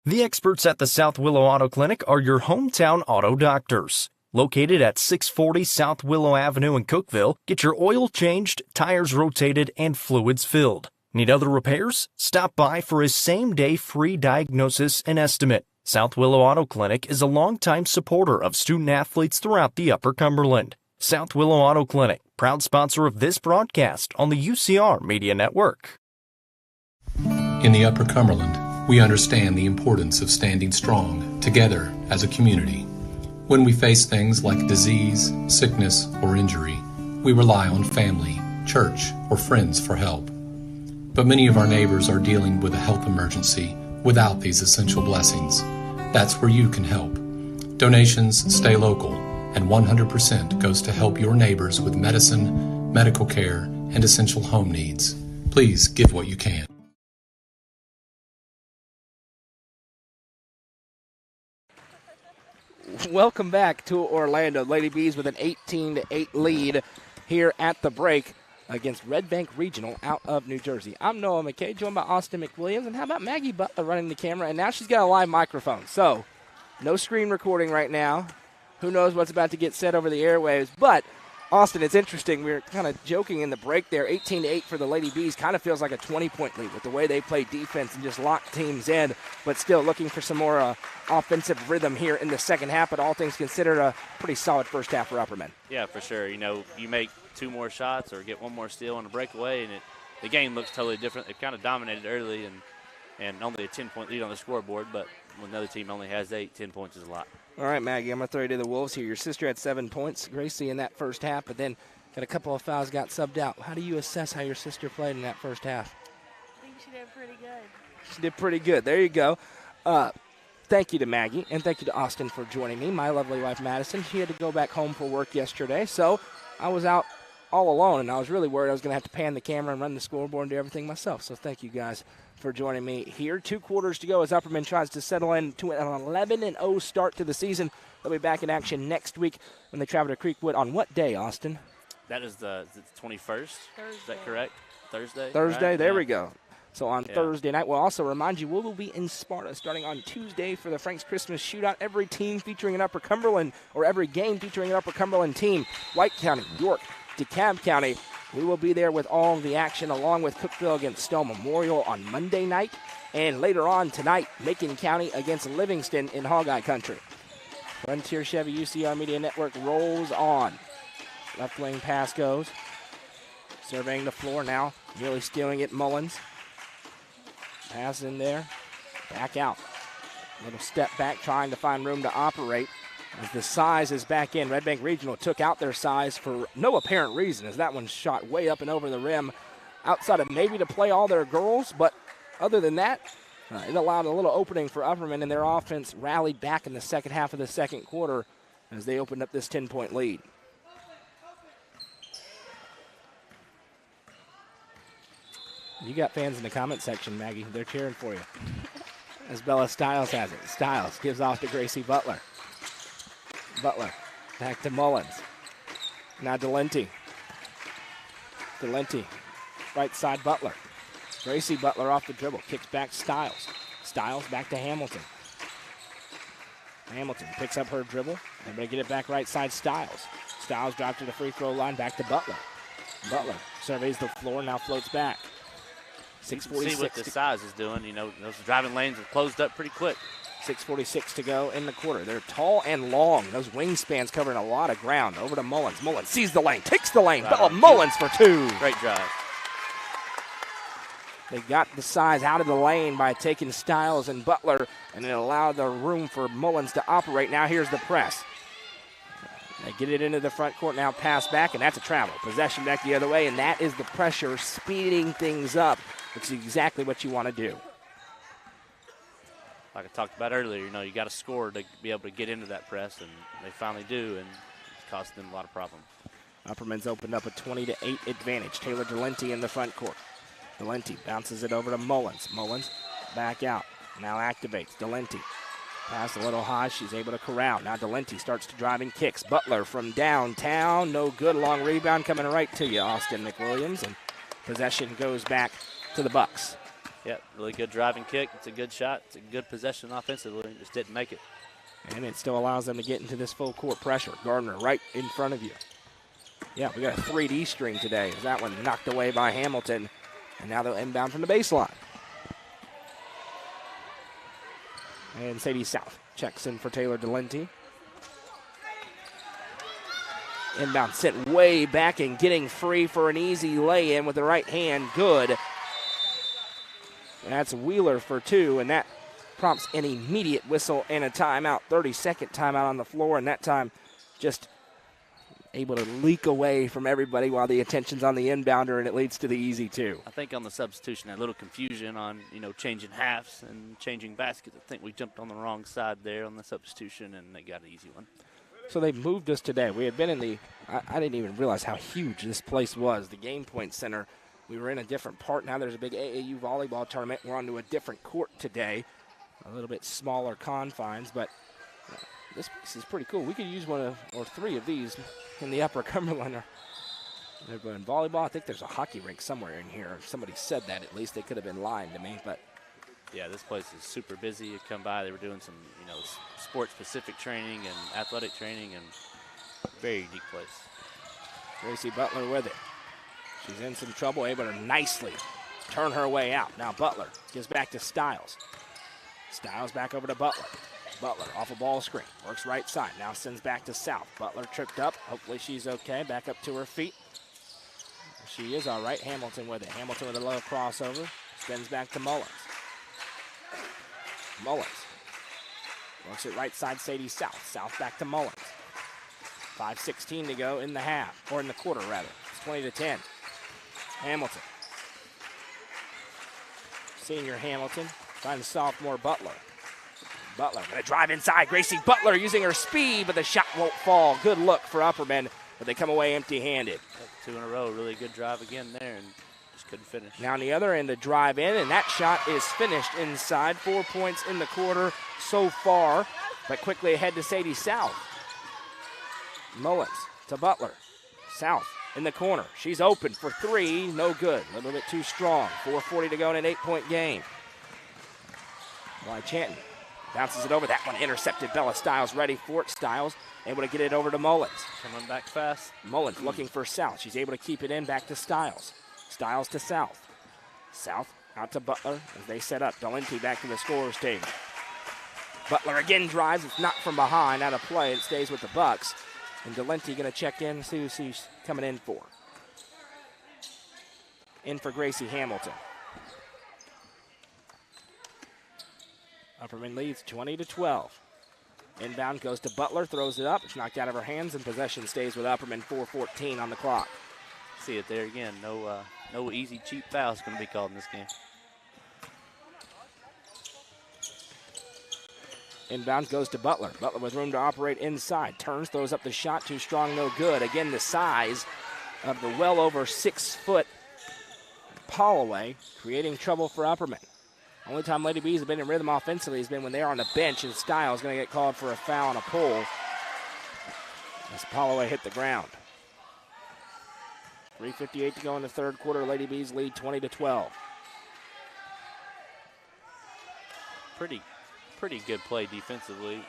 The experts at the South Willow Auto Clinic are your hometown auto doctors. Located at 640 South Willow Avenue in Cookeville, get your oil changed, tires rotated, and fluids filled. Need other repairs? Stop by for his same-day free diagnosis and estimate. South Willow Auto Clinic is a longtime supporter of student-athletes throughout the Upper Cumberland. South Willow Auto Clinic, proud sponsor of this broadcast on the UCR Media Network. In the Upper Cumberland, we understand the importance of standing strong together as a community. When we face things like disease, sickness, or injury, we rely on family, church, or friends for help. But many of our neighbors are dealing with a health emergency without these essential blessings. That's where you can help. Donations stay local, and 100% goes to help your neighbors with medicine, medical care, and essential home needs. Please give what you can. Welcome back to Orlando. Lady Bees with an 18-8 lead here at the break against Red Bank Regional out of New Jersey. I'm Noah McKay, joined by Austin McWilliams. And how about Maggie Butler running the camera? And now she's got a live microphone. So, no screen recording right now. Who knows what's about to get said over the airwaves. But, Austin, it's interesting. We were kind of joking in the break there. 18-8 for the Lady Bees kind of feels like a 20-point lead with the way they play defense and just lock teams in. But still looking for some more offensive rhythm here in the second half. But all things considered, a pretty solid first half for Upperman. Yeah, for sure. You know, you make 2 more shots or get 1 more steal on a breakaway, and the game looks totally different. They've kind of dominated early and only a 10-point lead on the scoreboard, but when another team only has 8, 10 points is a lot. All right, Maggie, I'm going to throw you to the Wolves here. Your sister had 7 points, Gracie, in that first half, but then got a couple of fouls, got subbed out. How do you assess how your sister played in that first half? I think she did pretty good. She did pretty good. There you go. Thank you to Maggie, and thank you to Austin for joining me. My lovely wife, Madison, she had to go back home for work yesterday, so I was out all alone, and I was really worried I was going to have to pan the camera and run the scoreboard and do everything myself. So thank you guys for joining me here. 2 quarters to go as Upperman tries to settle in to an 11-0 start to the season. They'll be back in action next week when they travel to Creekwood on what day, Austin? That is the 21st. Thursday. Is that correct? Thursday? Thursday, right? there we go. So on Thursday night, we'll also remind you we will be in Sparta starting on Tuesday for the Frank's Christmas Shootout. Every team featuring an Upper Cumberland, or every game featuring an Upper Cumberland team. White County, York, DeKalb County. We will be there with all the action along with Cookeville against Stowe Memorial on Monday night. And later on tonight, Macon County against Livingston in Hogeye Country. Frontier Chevy UCR Media Network rolls on. Left wing pass goes. Surveying the floor now, nearly stealing it, Mullins. Pass in there, back out. Little step back, trying to find room to operate. As the size is back in, Red Bank Regional took out their size for no apparent reason, as that one shot way up and over the rim, outside of maybe to play all their girls, but other than that, it allowed a little opening for Upperman, and their offense rallied back in the second half of the second quarter as they opened up this 10-point lead. You got fans in the comment section, Maggie. They're cheering for you. As Bella Stiles has it. Stiles gives off to Gracie Butler. Butler back to Mullins. Now Delenti. Delenti, right side Butler. Gracie Butler off the dribble. Kicks back Stiles. Stiles back to Hamilton. Hamilton picks up her dribble. Everybody get it back right side Stiles. Stiles dropped to the free throw line. Back to Butler. Butler surveys the floor, now floats back. 6:46. See what the size is doing. You know, those driving lanes are closed up pretty quick. 6:46 to go in the quarter. They're tall and long. Those wingspans covering a lot of ground. Over to Mullins. Mullins sees the lane, takes the lane. Bella Mullins for 2. Great drive. They got the size out of the lane by taking Stiles and Butler, and it allowed the room for Mullins to operate. Now here's the press. They get it into the front court, now pass back, and that's a travel. Possession back the other way, and that is the pressure speeding things up, which is exactly what you want to do. Like I talked about earlier, you got to score to be able to get into that press, and they finally do, and it's caused them a lot of problems. Upperman's opened up a 20-8 advantage. Taylor Delente in the front court. Delente bounces it over to Mullins. Mullins back out. Now activates. Delente. Pass a little high. She's able to corral. Now Delente starts to drive and kicks. Butler from downtown. No good. Long rebound coming right to you, Austin McWilliams. And possession goes back to the Bucks. Yep, really good driving kick. It's a good shot. It's a good possession offensively. Just didn't make it. And it still allows them to get into this full court pressure. Gardner right in front of you. Yeah, we got a 3D string today. That one knocked away by Hamilton. And now they'll inbound from the baseline. And Sadie South checks in for Taylor Delente. Inbound sent way back and getting free for an easy lay-in with the right hand. Good. That's Wheeler for two, and that prompts an immediate whistle and a timeout. 30-second timeout on the floor, and that time just able to leak away from everybody while the attention's on the inbounder, and it leads to the easy two. I think on the substitution, a little confusion on, changing halves and changing baskets. I think we jumped on the wrong side there on the substitution, and they got an easy one. So they moved us today. We had been in the, I didn't even realize how huge this place was, the Game Point Center. We were in a different part. Now there's a big AAU volleyball tournament. We're onto a different court today. A little bit smaller confines, but this place is pretty cool. We could use one or three of these in the Upper Cumberland. They're in volleyball. I think there's a hockey rink somewhere in here. Somebody said that at least. They could have been lying to me, but yeah, this place is super busy. You come by, they were doing some, sport-specific training and athletic training, and very unique place. Gracie Butler with it. She's in some trouble, able to nicely turn her way out. Now Butler gives back to Stiles. Stiles back over to Butler. Butler off a ball screen, works right side, now sends back to South. Butler tripped up, hopefully she's okay, back up to her feet. She is all right, Hamilton with it. Hamilton with a low crossover, spins back to Mullins. Mullins works it right side, Sadie South. South back to Mullins. 5:16 to go in the half, or in the quarter rather. It's 20-10. Hamilton. Senior Hamilton trying to sophomore Butler. Butler going to drive inside. Gracie Butler using her speed, but the shot won't fall. Good look for Upperman, but they come away empty-handed. Two in a row, really good drive again there, and just couldn't finish. Now on the other end, a drive in, and that shot is finished inside. 4 points in the quarter so far, but quickly ahead to Sadie South. Mullins to Butler. South in the corner. She's open for three. No good. A little bit too strong. 4:40 to go in an 8-point game. Why Chanton bounces it over. That one intercepted. Bella Stiles ready for it. Stiles able to get it over to Mullins. Coming back fast. Mullins looking for South. She's able to keep it in. Back to Stiles. Stiles to South. South out to Butler as they set up. Delente back to the scorer's table. Butler again drives. It's not from behind. Out of play. It stays with the Bucks. And Delente going to check in, see who she's coming in for. In for Gracie Hamilton. Upperman leads 20-12. Inbound goes to Butler, throws it up. It's knocked out of her hands, and possession stays with Upperman. 4:14 on the clock. See it there again. No easy, cheap foul is going to be called in this game. Inbound goes to Butler. Butler with room to operate inside. Turns, throws up the shot. Too strong, no good. Again, the size of the well over 6 foot Holloway creating trouble for Upperman. Only time Lady Bees have been in rhythm offensively has been when they're on the bench, and Stiles going to get called for a foul and a pull as Holloway hit the ground. 3:58 to go in the third quarter. Lady Bees lead 20-12. Pretty good play defensively.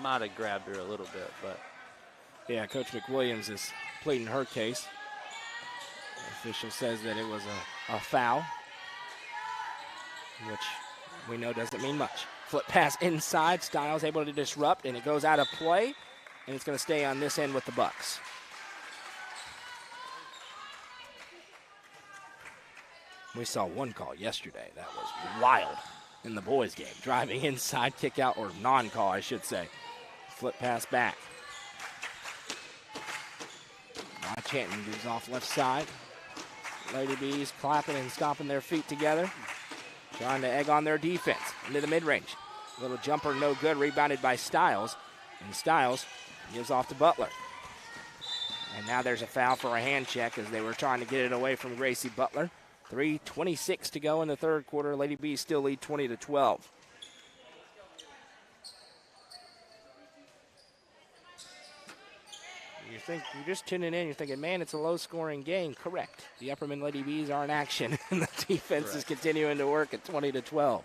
Might have grabbed her a little bit, but yeah, Coach McWilliams is pleading her case. The official says that it was a foul, which we know doesn't mean much. Flip pass inside. Stiles able to disrupt, and it goes out of play, and it's going to stay on this end with the Bucks. We saw one call yesterday that was wild in the boys' game. Driving inside, kick out, or non-call, I should say. Flip pass back. Chanton moves off left side. Lady Bees clapping and stomping their feet together, trying to egg on their defense into the mid-range. Little jumper, no good, rebounded by Stiles, and Stiles gives off to Butler. And now there's a foul for a hand check as they were trying to get it away from Gracie Butler. 3:26 to go in the third quarter. Lady Bees still lead 20-12. You're just tuning in, you're thinking, man, it's a low-scoring game. Correct. The Upperman Lady Bees are in action, and the defense is continuing to work at 20-12.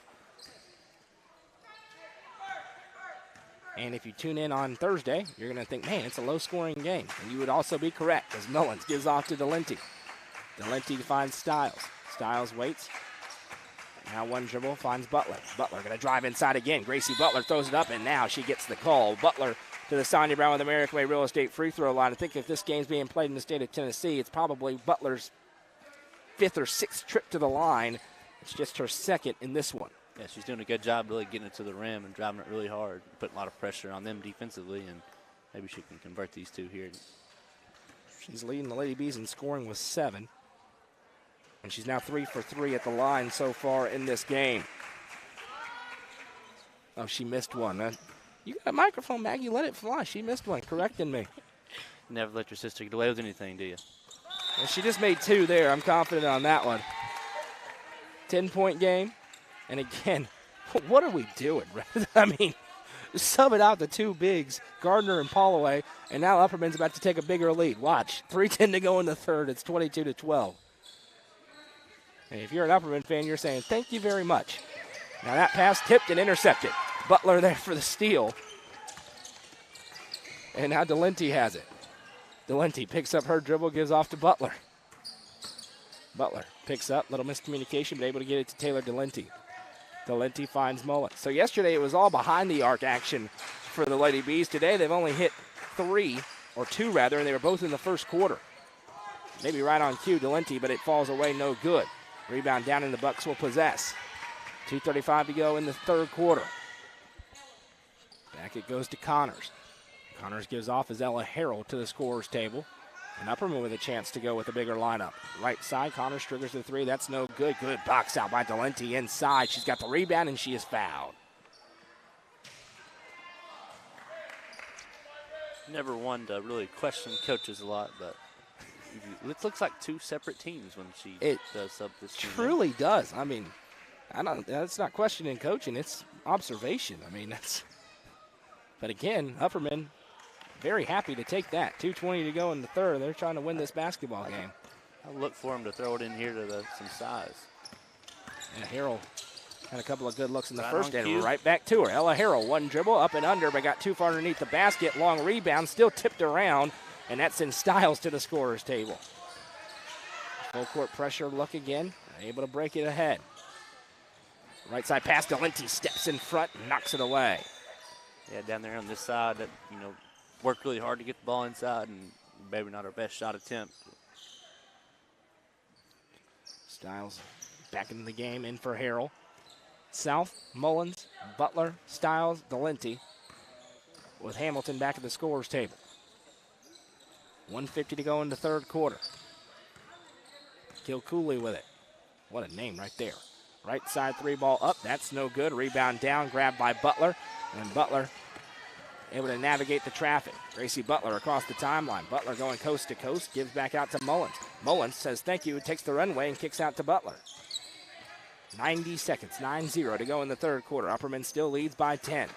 And if you tune in on Thursday, you're going to think, man, it's a low-scoring game. And you would also be correct, as Mullins gives off to Delenti. Delenti finds Stiles. Stiles waits. Now one dribble finds Butler. Butler going to drive inside again. Gracie Butler throws it up, and now she gets the call. Butler to the Sonia Brown with American Way Real Estate free throw line. I think if this game's being played in the state of Tennessee, it's probably Butler's 5th or 6th trip to the line. It's just her 2nd in this one. Yeah, she's doing a good job really getting it to the rim and driving it really hard, putting a lot of pressure on them defensively, and maybe she can convert these two here. She's leading the Lady Bees in scoring with 7. And she's now 3 for 3 at the line so far in this game. Oh, she missed one. You got a microphone, Maggie. Let it fly. She missed one, correcting me. Never let your sister get away with anything, do you? Well, she just made 2 there. I'm confident on that one. 10-point game. And again, what are we doing? I mean, sub it out to 2 bigs, Gardner and Holloway, and now Upperman's about to take a bigger lead. Watch, 3:10 to go in the third. It's 22-12. And if you're an Upperman fan, you're saying, thank you very much. Now that pass tipped and intercepted. Butler there for the steal. And now Delenti has it. Delenti picks up her dribble, gives off to Butler. Butler picks up, little miscommunication, but able to get it to Taylor Delenti. Delenti finds Mullins. So yesterday it was all behind the arc action for the Lady Bees. Today they've only hit 2 rather, and they were both in the first quarter. Maybe right on cue, Delenti, but it falls away, no good. Rebound down in the Bucks will possess. 2:35 to go in the third quarter. Back it goes to Connors. Connors gives off as Ella Harrell to the scorer's table. And Upperman with a chance to go with a bigger lineup. Right side, Connors triggers the 3. That's no good. Good box out by Delenti inside. She's got the rebound, and she is fouled. Never one to really question coaches a lot, but it looks like 2 separate teams when she does sub this team. Truly does. I mean, that's not questioning coaching. It's observation. I mean, that's. But again, Upperman very happy to take that. 2:20 to go in the third. They're trying to win this basketball game. I'll look for him to throw it in here to some size. And Harrell had a couple of good looks in the first and right back to her. Ella Harrell, one dribble up and under, but got too far underneath the basket. Long rebound, still tipped around, and that sends Stiles to the scorer's table. Full court pressure look again. Able to break it ahead. Right side pass, Delenti steps in front and knocks it away. Yeah, down there on this side, that worked really hard to get the ball inside, and maybe not our best shot attempt. Stiles back in the game, in for Harrell. South, Mullins, Butler, Stiles, Delenti, with Hamilton back at the scorer's table. 1:50 to go in the third quarter. Kilcooley with it. What a name right there. Right side 3 ball up. That's no good. Rebound down, grabbed by Butler. And Butler able to navigate the traffic. Gracie Butler across the timeline. Butler going coast to coast, gives back out to Mullins. Mullins says thank you, takes the runway and kicks out to Butler. 90 seconds, 9-0 to go in the third quarter. Upperman still leads by 10.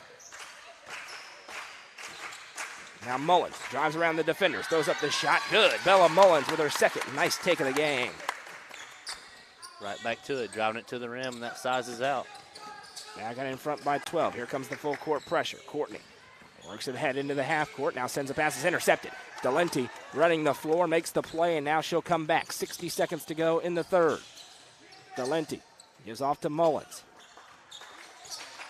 Now Mullins drives around the defenders, throws up the shot. Good. Bella Mullins with her second nice take of the game. Right back to it, driving it to the rim, and that size is out. Back in front by 12. Here comes the full court pressure. Courtney works it ahead into the half court. Now sends a pass. Is intercepted. Delenti running the floor, makes the play, and now she'll come back. 60 seconds to go in the third. Delenti gives off to Mullins.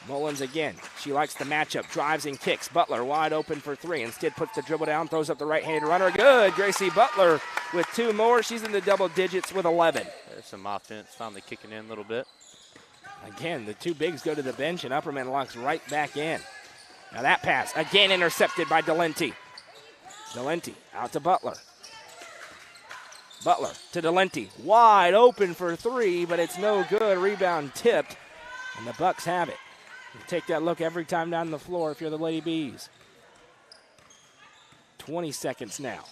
Mullins again. She likes the matchup. Drives and kicks. Butler wide open for 3. Instead puts the dribble down. Throws up the right-handed runner. Good. Gracie Butler with 2 more. She's in the double digits with 11. There's some offense finally kicking in a little bit. Again, the 2 bigs go to the bench, and Upperman locks right back in. Now that pass, again intercepted by Delenti. Delenti out to Butler. Butler to Delenti. Wide open for three, but it's no good. Rebound tipped, and the Bucks have it. You take that look every time down the floor if you're the Lady Bees. 20 seconds now.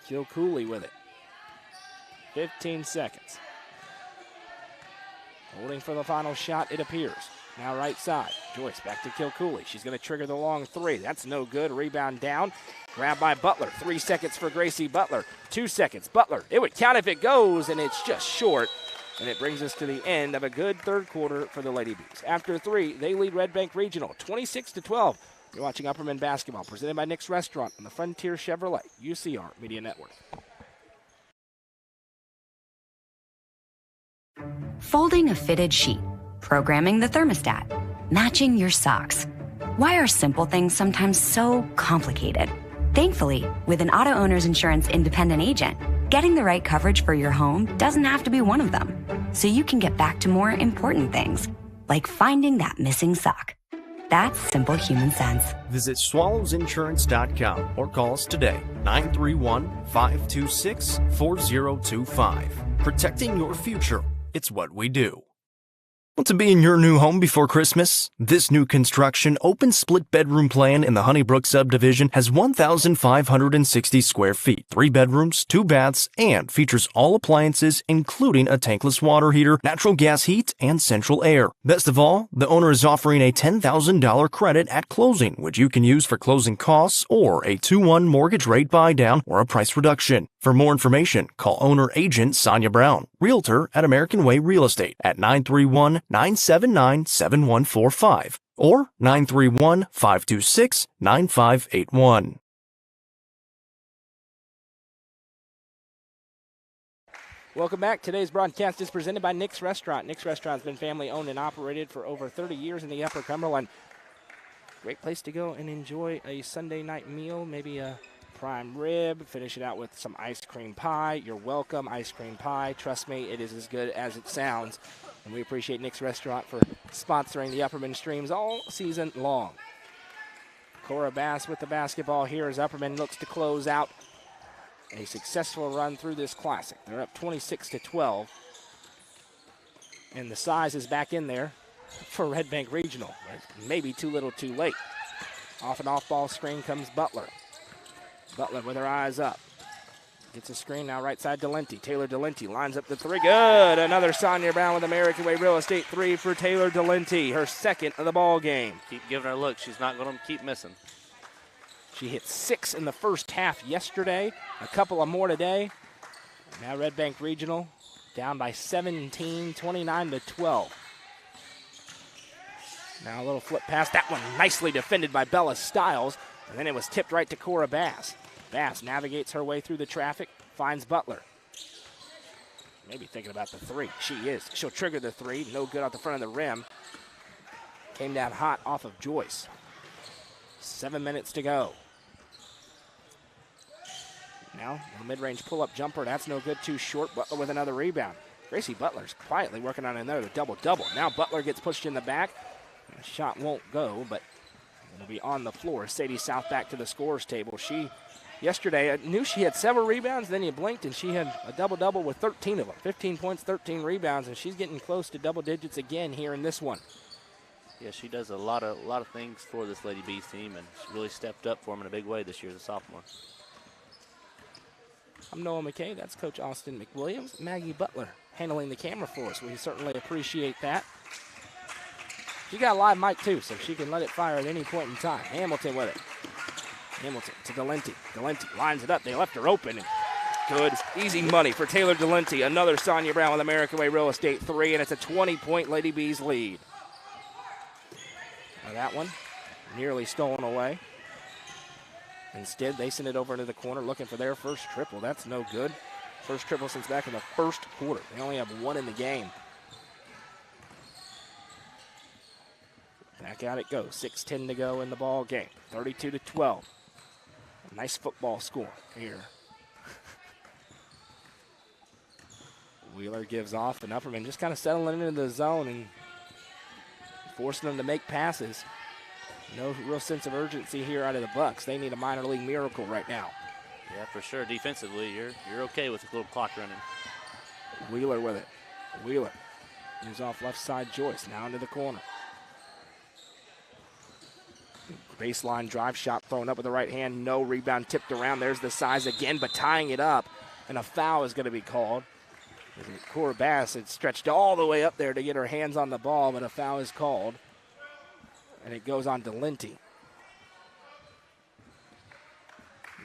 Kilcooley with it. 15 seconds. Holding for the final shot, it appears. Now right side. Joyce back to Kilcooley. She's going to trigger the long three. That's no good. Rebound down. Grab by Butler. 3 seconds for Gracie Butler. 2 seconds. Butler. It would count if it goes, and it's just short. And it brings us to the end of a good third quarter for the Lady Bees. After three, they lead Red Bank Regional 26-12. You're watching Upperman Basketball, presented by Nick's Restaurant on the Frontier Chevrolet UCR Media Network. Folding a fitted sheet, programming the thermostat, matching your socks. Why are simple things sometimes so complicated? Thankfully, with an auto owner's insurance independent agent, getting the right coverage for your home doesn't have to be one of them. So you can get back to more important things, like finding that missing sock. That's simple human sense. Visit swallowsinsurance.com or call us today, 931-526-4025. Protecting your future. It's what we do. Want to be in your new home before Christmas? This new construction open split bedroom plan in the Honeybrook subdivision has 1,560 square feet, 3 bedrooms, 2 baths, and features all appliances, including a tankless water heater, natural gas heat, and central air. Best of all, the owner is offering a $10,000 credit at closing, which you can use for closing costs or a 2-1 mortgage rate buy down or a price reduction. For more information, call owner agent Sonia Brown, realtor at American Way Real Estate at 931-979-7145 or 931-526-9581. Welcome back. Today's broadcast is presented by Nick's Restaurant. Nick's Restaurant has been family owned and operated for over 30 years in the Upper Cumberland. Great place to go and enjoy a Sunday night meal, maybe a prime rib, finish it out with some ice cream pie. You're welcome, ice cream pie. Trust me, it is as good as it sounds. And we appreciate Nick's Restaurant for sponsoring the Upperman Streams all season long. Cora Bass with the basketball here as Upperman looks to close out a successful run through this classic. They're up 26-12. And the size is back in there for Red Bank Regional. Maybe too little too late. Off and off ball screen comes Butler. Butler with her eyes up. Gets a screen now right side Delenti. Taylor Delenti lines up the three. Good. Another Sonia Brown with American Way Real Estate three for Taylor Delenti. Her second of the ball game. Keep giving her a look. She's not going to keep missing. She hit 6 in the first half yesterday. A couple of more today. Now Red Bank Regional down by 17, 29-12. Now a little flip pass. That one nicely defended by Bella Stiles. And then it was tipped right to Cora Bass. Bass navigates her way through the traffic, finds Butler. Maybe thinking about the three. She is. She'll trigger the three. No good at the front of the rim. Came down hot off of Joyce. 7 minutes to go. Now, a mid-range pull-up jumper. That's no good. Too short. Butler with another rebound. Gracie Butler's quietly working on another double-double. Now Butler gets pushed in the back. The shot won't go, but it'll be on the floor. Sadie South back to the scorer's table. She, yesterday, I knew she had several rebounds, then you blinked, and she had a double-double with 13 of them. 15 points, 13 rebounds, and she's getting close to double digits again here in this one. Yeah, she does a lot of things for this Lady Bees team, and she really stepped up for them in a big way this year as a sophomore. I'm Noah McKay. That's Coach Austin McWilliams. Maggie Butler handling the camera for us. We certainly appreciate that. She got a live mic, too, so she can let it fire at any point in time. Hamilton with it. Hamilton to Delenti. Delenti lines it up. They left her open. And good, easy money for Taylor Delenti. Another Sonia Brown with American Way Real Estate three, and it's a 20-point Lady Bees lead. Now that one nearly stolen away. Instead, they send it over into the corner looking for their first triple. That's no good. First triple since back in the first quarter. They only have one in the game. Back out it goes. 6:10 to go in the ball game. 32-12. A nice football score here. Wheeler gives off, and Upperman just kind of settling into the zone and forcing them to make passes. No real sense of urgency here out of the Bucks. They need a minor league miracle right now. Yeah, for sure. Defensively, you're okay with a little clock running. Wheeler with it. Wheeler moves off left side. Joyce now into the corner. Baseline drive shot thrown up with the right hand. No rebound tipped around. There's the size again, but tying it up. And a foul is going to be called. Cora Bass had stretched all the way up there to get her hands on the ball, but a foul is called. And it goes on to Linty.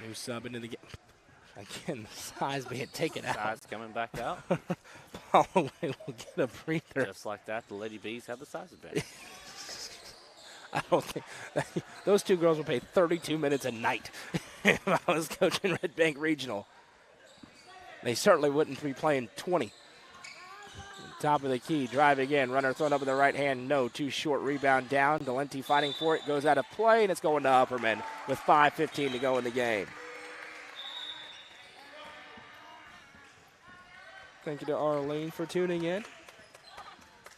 New sub into the game. Again, the size being taken out. Size coming back out. Holloway will get a breather. Just like that, the Lady Bees have the size advantage. I don't think those two girls will play 32 minutes a night if I was coaching Red Bank Regional. They certainly wouldn't be playing 20. Top of the key, drive again. Runner thrown up with the right hand. No, too short. Rebound down. Delenti fighting for it. Goes out of play, and it's going to Upperman with 5:15 to go in the game. Thank you to Arlene for tuning in.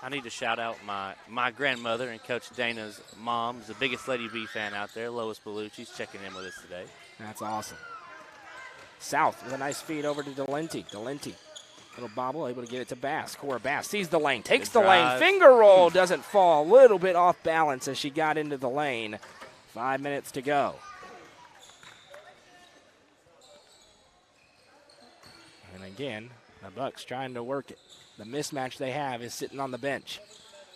I need to shout out my grandmother and Coach Dana's mom. Is the biggest Lady B fan out there. Lois Bellucci's checking in with us today. That's awesome. South with a nice feed over to Delenti. Delenti, little bobble, able to get it to Bass. Cora Bass sees the lane, takes the lane. Finger roll, doesn't fall. A little bit off balance as she got into the lane. 5 minutes to go. And again, the Bucks trying to work it. The mismatch they have is sitting on the bench.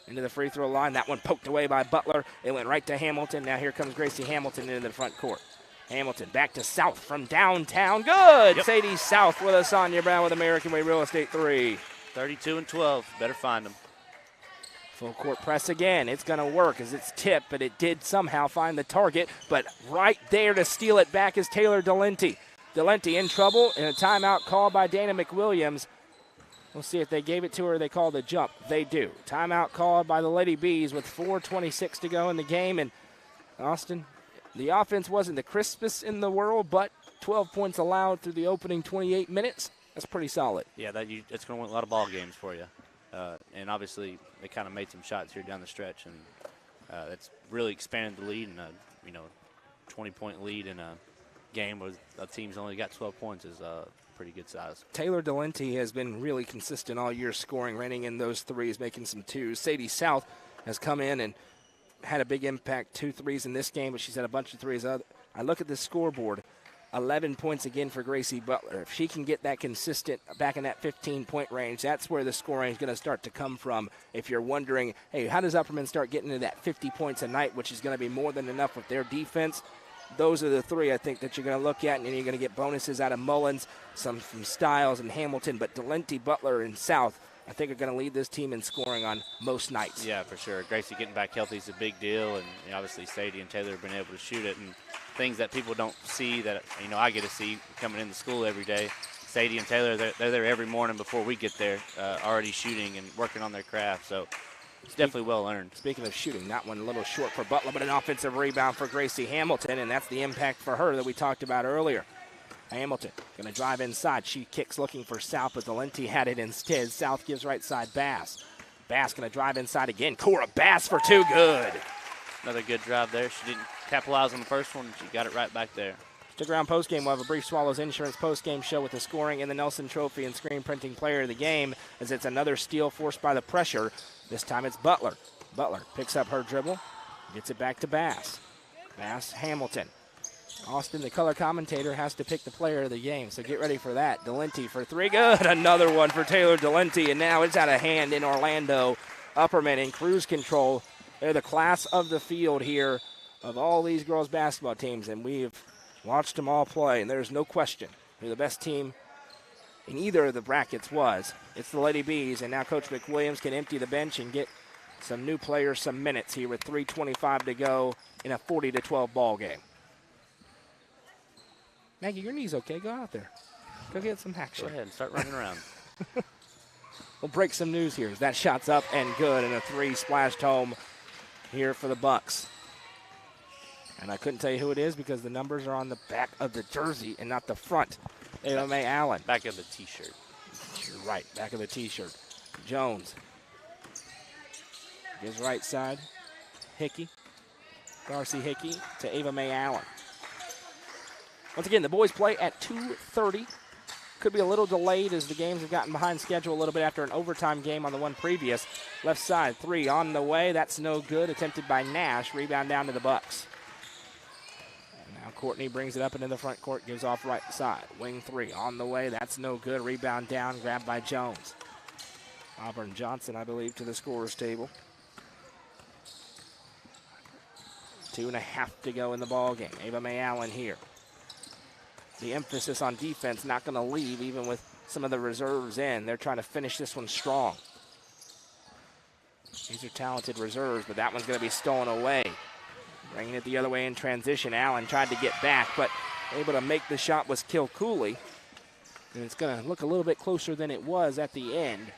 Into the free throw line. That one poked away by Butler. It went right to Hamilton. Now here comes Gracie Hamilton into the front court. Hamilton back to South from downtown. Good. Yep. Sadie South with us, Sonia Brown with American Way Real Estate 3. 32-12. Better find them. Full court press again. It's going to work as it's tipped, but it did somehow find the target. But right there to steal it back is Taylor Delenti. Delenti in trouble, and a timeout called by Dana McWilliams. We'll see if they gave it to her or they called a jump. They do. Timeout called by the Lady Bees with 4:26 to go in the game. And Austin, the offense wasn't the crispest in the world, but 12 points allowed through the opening 28 minutes. That's pretty solid. Yeah, it's going to win a lot of ball games for you. And obviously, they kind of made some shots here down the stretch, and that's really expanded the lead. And 20-point lead in a game where a team's only got 12 points is pretty good size. Taylor Delenti has been really consistent all year, scoring, reining in those threes, making some twos. Sadie South has come in and had a big impact, 2 threes in this game, but she's had a bunch of threes. I look at the scoreboard, 11 points again for Gracie Butler. If she can get that consistent back in that 15-point range, that's where the scoring is going to start to come from. If you're wondering, hey, how does Upperman start getting to that 50 points a night, which is going to be more than enough with their defense? Those are the 3 I think that you're going to look at, and then you're going to get bonuses out of Mullins, some from Stiles and Hamilton, but Delenti, Butler, and South I think are going to lead this team in scoring on most nights. Yeah, for sure. Gracie getting back healthy is a big deal, and obviously Sadie and Taylor have been able to shoot it, and things that people don't see that I get to see coming into school every day. Sadie and Taylor, they're there every morning before we get there, already shooting and working on their craft. So it's definitely well earned. Speaking of shooting, that one a little short for Butler, but an offensive rebound for Gracie Hamilton, and that's the impact for her that we talked about earlier. Hamilton going to drive inside. She kicks looking for South, but Delenti had it instead. South gives right side Bass. Bass going to drive inside again. Cora Bass for 2. Good. Another good drive there. She didn't capitalize on the first one. She got it right back there. Stick around postgame. We'll have a brief Swallows Insurance postgame show with the scoring and the Nelson Trophy and screen printing player of the game, as it's another steal forced by the pressure. This time it's Butler. Butler picks up her dribble, gets it back to Bass. Bass, Hamilton. Austin, the color commentator, has to pick the player of the game, so get ready for that. Delenti for 3. Good. Another one for Taylor Delenti, and now it's out of hand in Orlando. Upperman in cruise control. They're the class of the field here of all these girls' basketball teams, and we've watched them all play, and there's no question who the best team in either of the brackets was. It's the Lady Bees, and now Coach McWilliams can empty the bench and get some new players some minutes here with 3:25 to go in a 40-12 ball game. Maggie, your knee's okay. Go out there. Go get some action. Go ahead and start running around. We'll break some news here. That shot's up and good, and a 3 splashed home here for the Bucks. And I couldn't tell you who it is because the numbers are on the back of the jersey and not the front. Ava Mae Allen. Back of the T-shirt. You're right, back of the T-shirt. Jones. Gives right side. Hickey. Darcy Hickey to Ava Mae Allen. Once again, the boys play at 2:30. Could be a little delayed as the games have gotten behind schedule a little bit after an overtime game on the one previous. Left side, 3 on the way. That's no good. Attempted by Nash. Rebound down to the Bucks. And now Courtney brings it up into the front court. Gives off right side. Wing 3 on the way. That's no good. Rebound down. Grabbed by Jones. Auburn Johnson, I believe, to the scorer's table. 2.5 to go in the ball game. Ava Mae Allen here. The emphasis on defense not going to leave even with some of the reserves in. They're trying to finish this one strong. These are talented reserves, but that one's going to be stolen away. Bringing it the other way in transition. Allen tried to get back, but able to make the shot was Kilcooley. And it's going to look a little bit closer than it was at the end.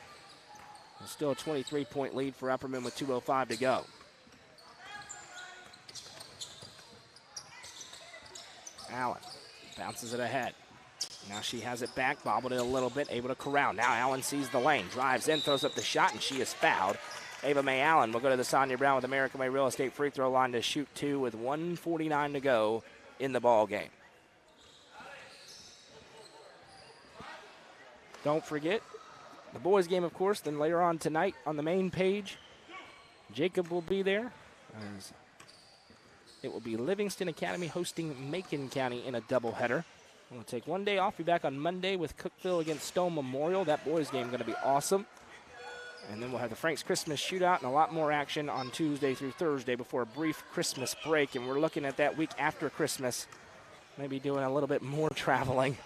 It's still a 23-point lead for Upperman with 2:05 to go. Allen bounces it ahead. Now she has it back, bobbled it a little bit, able to corral. Now Allen sees the lane, drives in, throws up the shot, and she is fouled. Ava Mae Allen will go to the Sonia Brown with American Way Real Estate free throw line to shoot 2 with 1:49 to go in the ball game. Don't forget the boys game, of course. Then later on tonight on the main page, Jacob will be there. As it will be Livingston Academy hosting Macon County in a doubleheader. We'll take one day off. Be back on Monday with Cookeville against Stone Memorial. That boys game going to be awesome. And then we'll have the Frank's Christmas Shootout and a lot more action on Tuesday through Thursday before a brief Christmas break. And we're looking at that week after Christmas, maybe doing a little bit more traveling.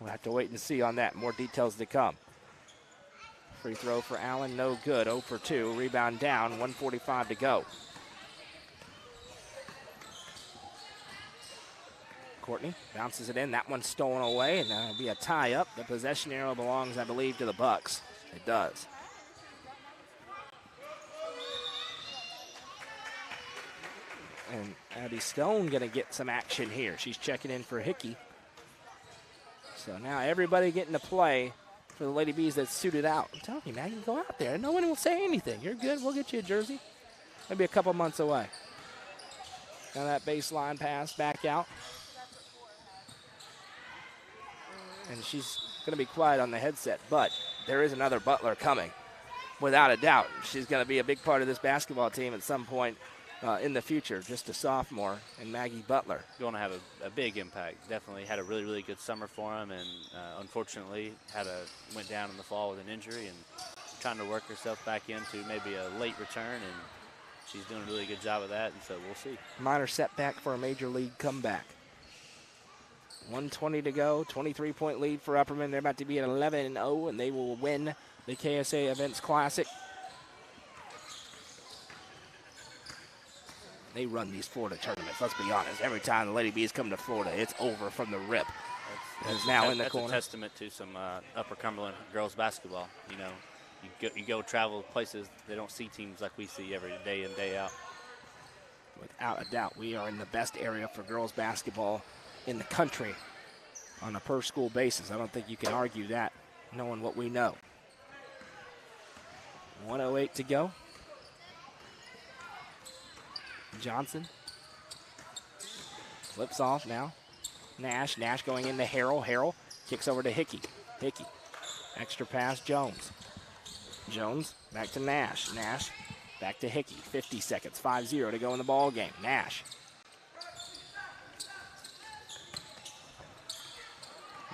We'll have to wait and see on that. More details to come. Free throw for Allen, no good. 0 for 2. Rebound down, 1:45 to go. Courtney bounces it in. That one's stolen away, and that'll be a tie-up. The possession arrow belongs, I believe, to the Bucks. It does. And Abby Stone going to get some action here. She's checking in for Hickey. So now everybody getting to play for the Lady Bees that's suited out. I'm telling you, man, you can go out there. No one will say anything. You're good. We'll get you a jersey. Maybe a couple months away. Now that baseline pass back out. And she's going to be quiet on the headset, but there is another Butler coming, without a doubt. She's going to be a big part of this basketball team at some point in the future, just a sophomore, and Maggie Butler. Going to have a big impact. Definitely had a really, really good summer for him, and unfortunately went down in the fall with an injury and trying to work herself back into maybe a late return, and she's doing a really good job of that, and so we'll see. Minor setback for a major league comeback. 1:20 to go, 23-point lead for Upperman. They're about to be at 11-0, and they will win the KSA Events Classic. They run these Florida tournaments, let's be honest. Every time the Lady Bees come to Florida, it's over from the rip. It's now in the corner. That's a testament to some Upper Cumberland girls basketball. You know, you go travel places, they don't see teams like we see every day in, day out. Without a doubt, we are in the best area for girls basketball in the country on a per school basis. I don't think you can argue that, knowing what we know. 1:08 to go. Johnson flips off now. Nash going into Harrell. Harrell kicks over to Hickey. Hickey, extra pass, Jones. Jones back to Nash. Nash back to Hickey. 50 seconds, 5-0 to go in the ball game. Nash.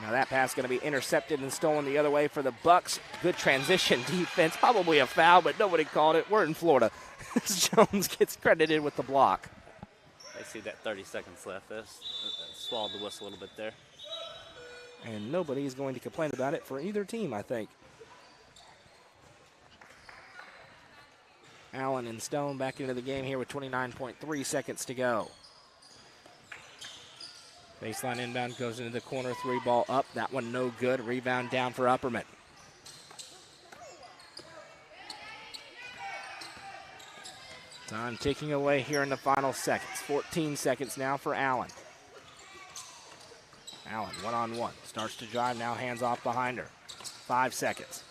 Now that pass going to be intercepted and stolen the other way for the Bucks. Good transition defense. Probably a foul, but nobody called it. We're in Florida. Jones gets credited with the block. I see that 30 seconds left. That swallowed the whistle a little bit there. And nobody is going to complain about it for either team, I think. Allen and Stone back into the game here with 29.3 seconds to go. Baseline inbound goes into the corner, 3 ball up. That one no good. Rebound down for Upperman. Time ticking away here in the final seconds. 14 seconds now for Allen. Allen, one-on-one. Starts to drive, now hands off behind her. 5 seconds.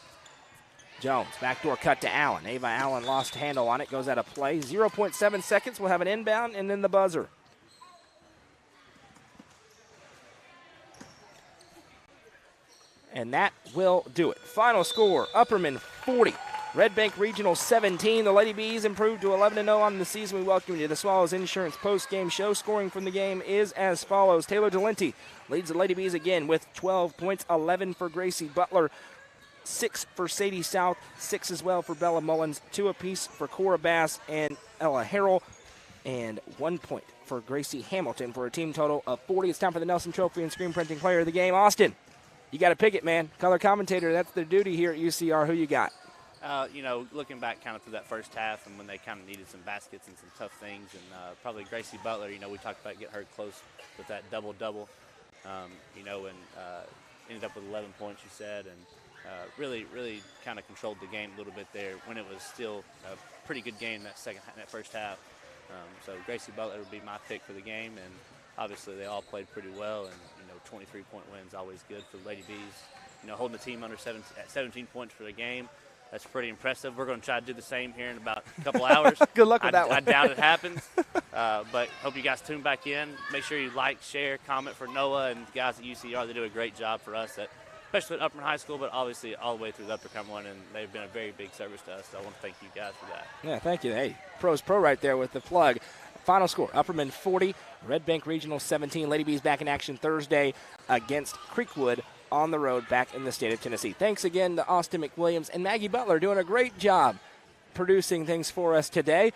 Jones, backdoor cut to Allen. Ava Allen lost handle on it, goes out of play. 0.7 seconds, we'll have an inbound and then the buzzer. and that will do it. Final score, Upperman 40, Red Bank Regional 17. The Lady Bees improved to 11-0 on the season. We welcome you to the Swallows Insurance post-game show. Scoring from the game is as follows. Taylor Delenti leads the Lady Bees again with 12 points, 11 for Gracie Butler, 6 for Sadie South, 6 as well for Bella Mullins, 2 apiece for Cora Bass and Ella Harrell, and 1 point for Gracie Hamilton for a team total of 40. It's time for the Nelson Trophy and Screen Printing Player of the Game. Austin, you got to pick it, man. Color commentator, that's their duty here at UCR. Who you got? Looking back kind of through that first half and when they kind of needed some baskets and some tough things, and probably Gracie Butler, we talked about getting her close with that double-double, and ended up with 11 points, you said, and really kind of controlled the game a little bit there when it was still a pretty good game that first half. So Gracie Butler would be my pick for the game, and obviously they all played pretty well, and 23-point wins always good for the Lady Bees. Holding the team under 17 points for the game, that's pretty impressive. We're going to try to do the same here in about a couple hours. Good luck with that one. I doubt it happens, but hope you guys tune back in. Make sure you like, share, comment for Noah and the guys at UCR. They do a great job for us, especially at Upperman High School, but obviously all the way through the Upper Cumberland, and they've been a very big service to us, so I want to thank you guys for that. Yeah, thank you. Hey, pro's pro right there with the plug. Final score, Upperman 40, Red Bank Regional 17. Lady Bees back in action Thursday against Creekwood on the road back in the state of Tennessee. Thanks again to Austin McWilliams and Maggie Butler doing a great job producing things for us today.